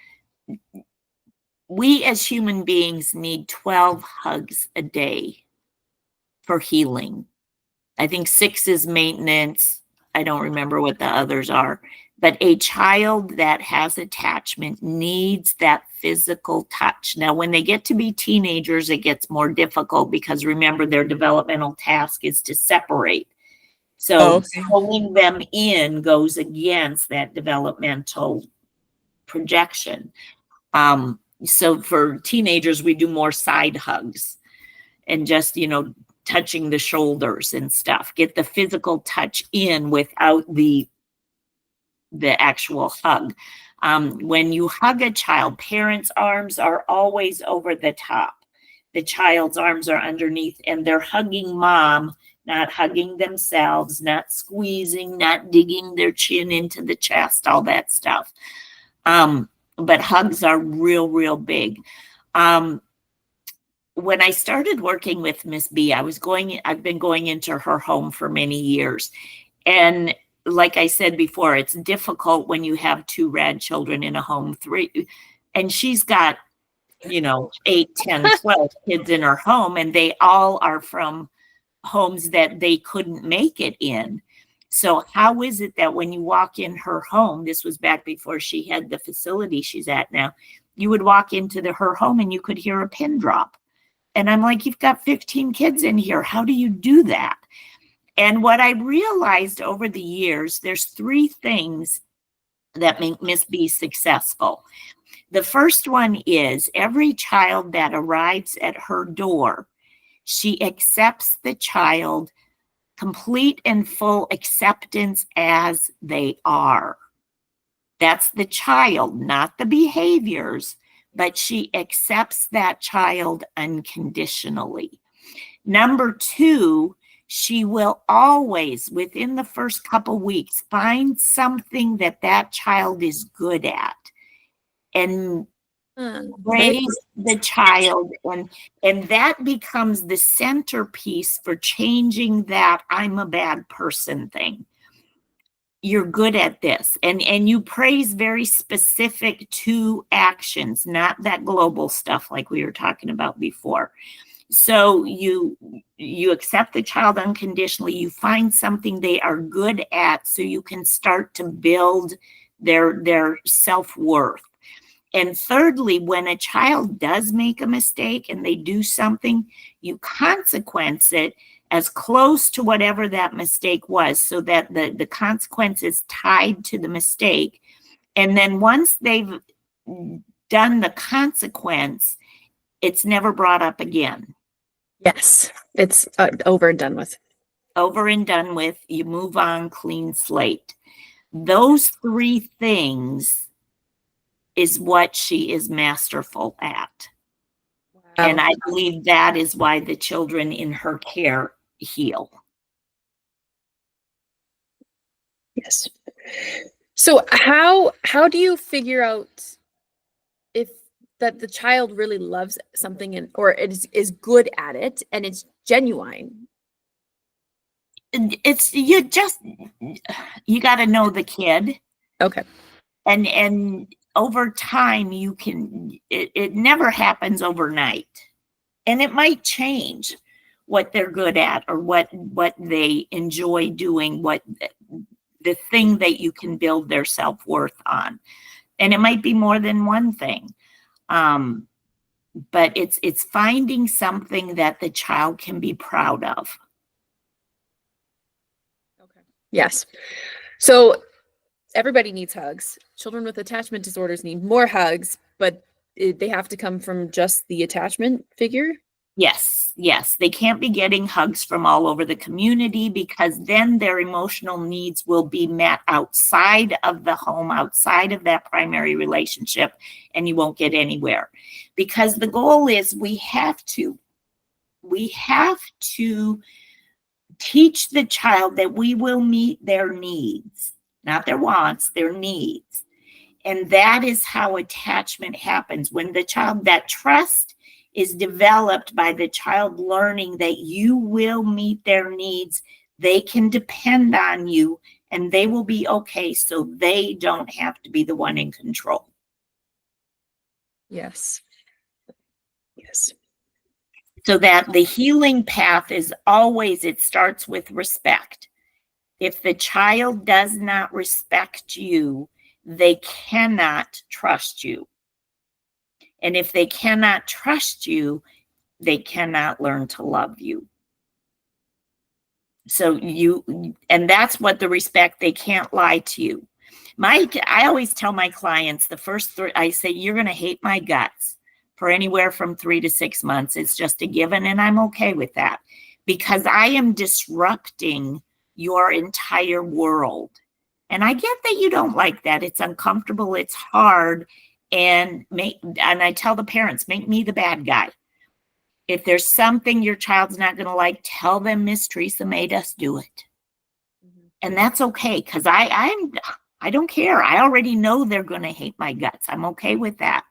We as human beings need 12 hugs a day for healing. I think 6 is maintenance. I don't remember what the others are. But a child that has attachment needs that physical touch. Now, when they get to be teenagers, it gets more difficult because remember, their developmental task is to separate. So pulling them in goes against that developmental projection. So for teenagers, we do more side hugs and just, touching the shoulders and stuff. Get the physical touch in without the actual hug. When you hug a child, parents' arms are always over the top. The child's arms are underneath, and they're hugging mom, not hugging themselves, not squeezing, not digging their chin into the chest, all that stuff. But hugs are real, real big. When I started working with Miss B, I've been going into her home for many years. And like I said before, it's difficult when you have 2 rad children in a home, 3, and she's got, 8, 10, 12 kids in her home, and they all are from homes that they couldn't make it in. So how is it that when you walk in her home, this was back before she had the facility she's at now, you would walk into her home and you could hear a pin drop. And I'm like, you've got 15 kids in here. How do you do that? And what I realized over the years, there's 3 things that make Miss B successful. The first one is every child that arrives at her door, she accepts the child, complete and full acceptance as they are. That's the child, not the behaviors, but she accepts that child unconditionally. Number 2, she will always, within the first couple weeks, find something that child is good at and praise the child. And that becomes the centerpiece for changing that I'm a bad person thing. You're good at this. And you praise very specific to actions, not that global stuff like we were talking about before. So you accept the child unconditionally. You find something they are good at so you can start to build their self-worth. And thirdly, when a child does make a mistake and they do something, you consequence it as close to whatever that mistake was so that the consequence is tied to the mistake. And then once they've done the consequence, it's never brought up again. Yes, it's over and done with. Over and done with. You move on, clean slate. Those 3 things is what she is masterful at. Wow. And I believe that is why the children in her care heal. Yes. So how do you figure out if that the child really loves something or is good at it and it's genuine? It's you got to know the kid. Okay. And over time you can it never happens overnight. And it might change what they're good at or what they enjoy doing, what the thing that you can build their self-worth on. And it might be more than one thing. But it's finding something that the child can be proud of. Okay. Yes. So everybody needs hugs. Children with attachment disorders need more hugs, but they have to come from just the attachment figure? Yes. They can't be getting hugs from all over the community because then their emotional needs will be met outside of the home, outside of that primary relationship, and you won't get anywhere. Because the goal is we have to we have to teach the child that we will meet their needs, not their wants, their needs. And that is how attachment happens. When the child, that trust is developed by the child learning that you will meet their needs, they can depend on you, and they will be okay, so they don't have to be the one in control. Yes. Yes. So that the healing path is always, it starts with respect. If the child does not respect you, they cannot trust you. And if they cannot trust you, they cannot learn to love you. So and that's what the respect, they can't lie to you. I always tell my clients the first three, I say, you're going to hate my guts for anywhere from 3 to 6 months. It's just a given, and I'm okay with that because I am disrupting your entire world. And I get that you don't like that. It's uncomfortable. It's hard. And I tell the parents, make me the bad guy. If there's something your child's not going to like, tell them Miss Teresa made us do it. Mm-hmm. And that's okay, because I don't care. I already know they're going to hate my guts. I'm okay with that.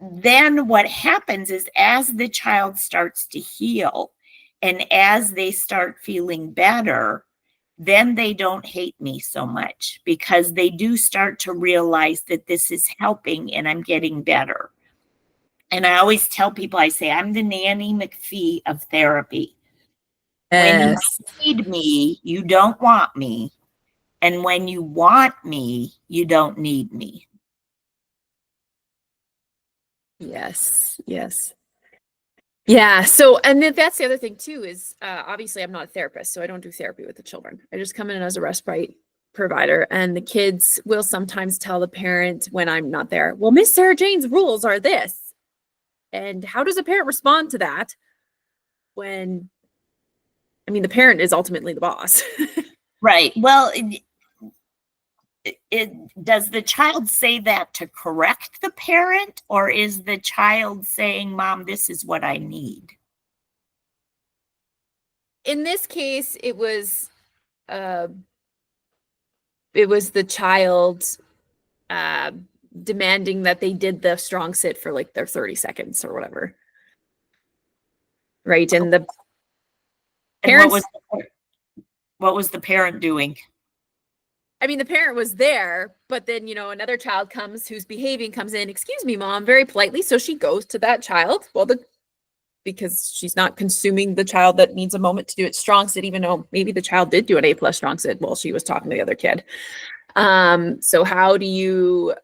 Then what happens is, as the child starts to heal and as they start feeling better, then they don't hate me so much, because they do start to realize that this is helping and I'm getting better. And I always tell people, I say, I'm the Nanny McPhee of therapy. Yes. When you need me, you don't want me. And when you want me, you don't need me. Yes. Yes. Yeah. So, and then that's the other thing too, is obviously I'm not a therapist, so I don't do therapy with the children. I just come in as a respite provider, and the kids will sometimes tell the parent when I'm not there, well, Miss Sarah Jane's rules are this. And how does a parent respond to that when, I mean, the parent is ultimately the boss? Right. Well, does the child say that to correct the parent, or is the child saying, Mom, this is what I need? In this case, it was the child demanding that they did the strong sit for like their 30 seconds or whatever. Right. And the parents, what was the parent doing? I mean, the parent was there, but then, another child comes who's behaving, comes in, excuse me, Mom, very politely. So she goes to that child. Well, because she's not consuming the child that needs a moment to do its strong sit, even though maybe the child did do an A+ strong sit while she was talking to the other kid. So how do you,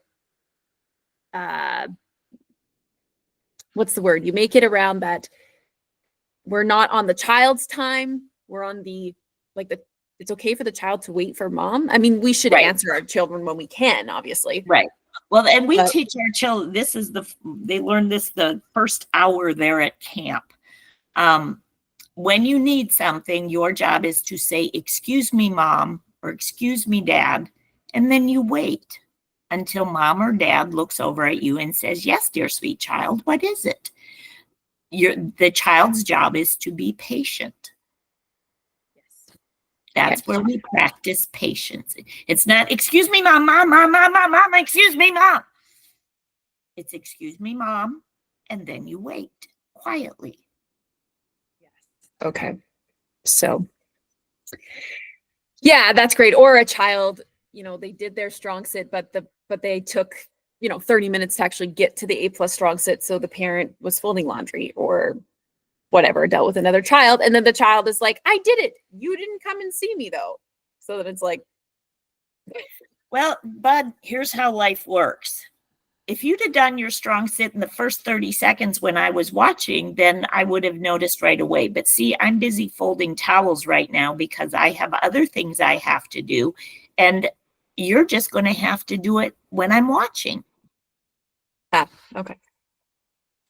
what's the word? You make it around that we're not on the child's time. We're on it's okay for the child to wait for Mom. I mean, we should answer our children when we can, obviously. Right. Well, and we teach our children, they learn this the first hour there at camp. When you need something, your job is to say, excuse me, Mom, or excuse me, Dad. And then you wait until Mom or Dad looks over at you and says, yes, dear sweet child, what is it? The child's job is to be patient. Yes. That's where we practice patience. It's not, excuse me, Mom, excuse me, Mom. It's excuse me, Mom, and then you wait quietly. Yes. Okay. So, yeah, that's great. Or a child, they did their strong sit, but they took 30 minutes to actually get to the A+ strong sit. So the parent was folding laundry or whatever, dealt with another child. And then the child is like, I did it. You didn't come and see me though. So that it's like, well, bud, here's how life works. If you'd have done your strong sit in the first 30 seconds when I was watching, then I would have noticed right away. But see, I'm busy folding towels right now because I have other things I have to do. And you're just going to have to do it when I'm watching. Okay.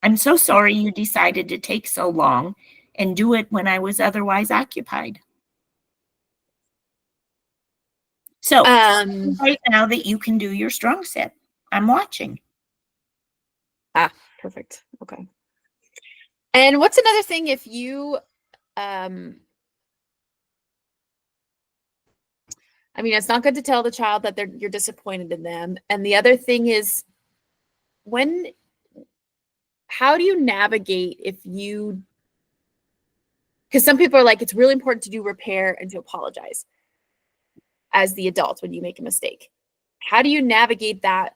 I'm so sorry you decided to take so long and do it when I was otherwise occupied. So right now that you can do your strong sit, I'm watching. Perfect. Okay. And what's another thing if you, I mean, it's not good to tell the child that you're disappointed in them. And the other thing is how do you navigate because some people are like, it's really important to do repair and to apologize as the adult when you make a mistake. How do you navigate that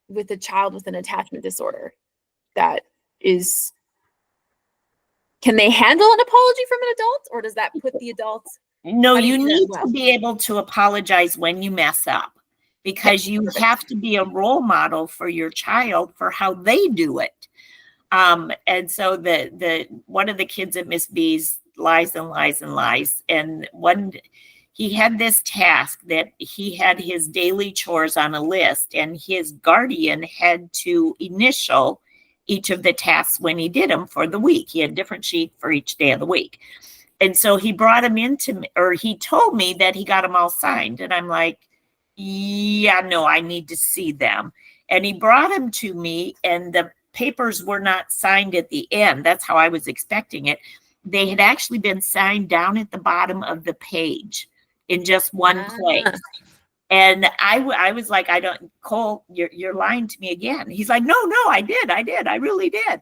with a child with an attachment disorder can they handle an apology from an adult, or does that put the adults? No, you need to be able to apologize when you mess up, because you have to be a role model for your child for how they do it. And so one of the kids at Miss B's lies and lies and lies. And he had this task that he had his daily chores on a list, and his guardian had to initial each of the tasks when he did them for the week. He had a different sheet for each day of the week. And so he brought them into me, or he told me that he got them all signed. And I'm like, yeah, no, I need to see them. And he brought them to me, and the papers were not signed at the end. That's how I was expecting it. They had actually been signed down at the bottom of the page in just one place. And I was like, Cole, you're lying to me again. He's like, no, I did. I really did.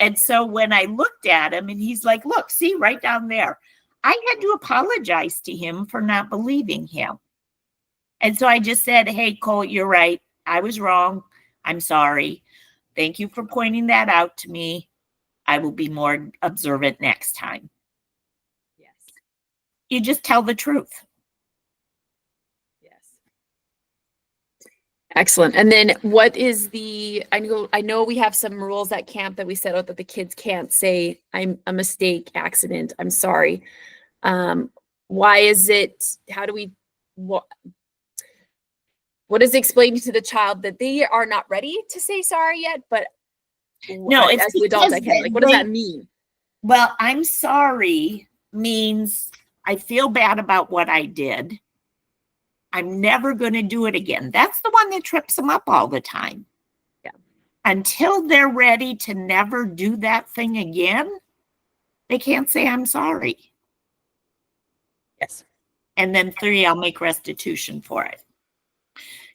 And so when I looked at him, and he's like, look, see right down there, I had to apologize to him for not believing him. And so I just said, hey, Cole, you're right. I was wrong. I'm sorry. Thank you for pointing that out to me. I will be more observant next time. Yes. You just tell the truth. Excellent. And then what is I know we have some rules at camp that we set out that the kids can't say, I'm a mistake, accident, I'm sorry. Why is it, what is explaining to the child that they are not ready to say sorry yet, but no, it's as the adult I can, like, what does that mean? Well, I'm sorry means I feel bad about what I did. I'm never going to do it again. That's the one that trips them up all the time. Yeah. Until they're ready to never do that thing again, they can't say, I'm sorry. Yes. And then 3, I'll make restitution for it.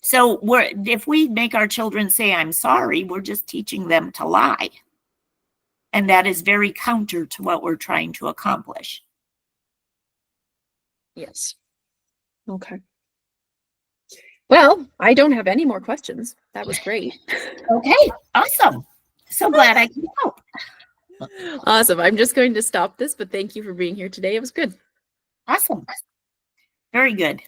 So if we make our children say, I'm sorry, we're just teaching them to lie. And that is very counter to what we're trying to accomplish. Yes. Okay. Well, I don't have any more questions. That was great. Okay, awesome. So glad I could help. Awesome. I'm just going to stop this, but thank you for being here today. It was good. Awesome. Very good.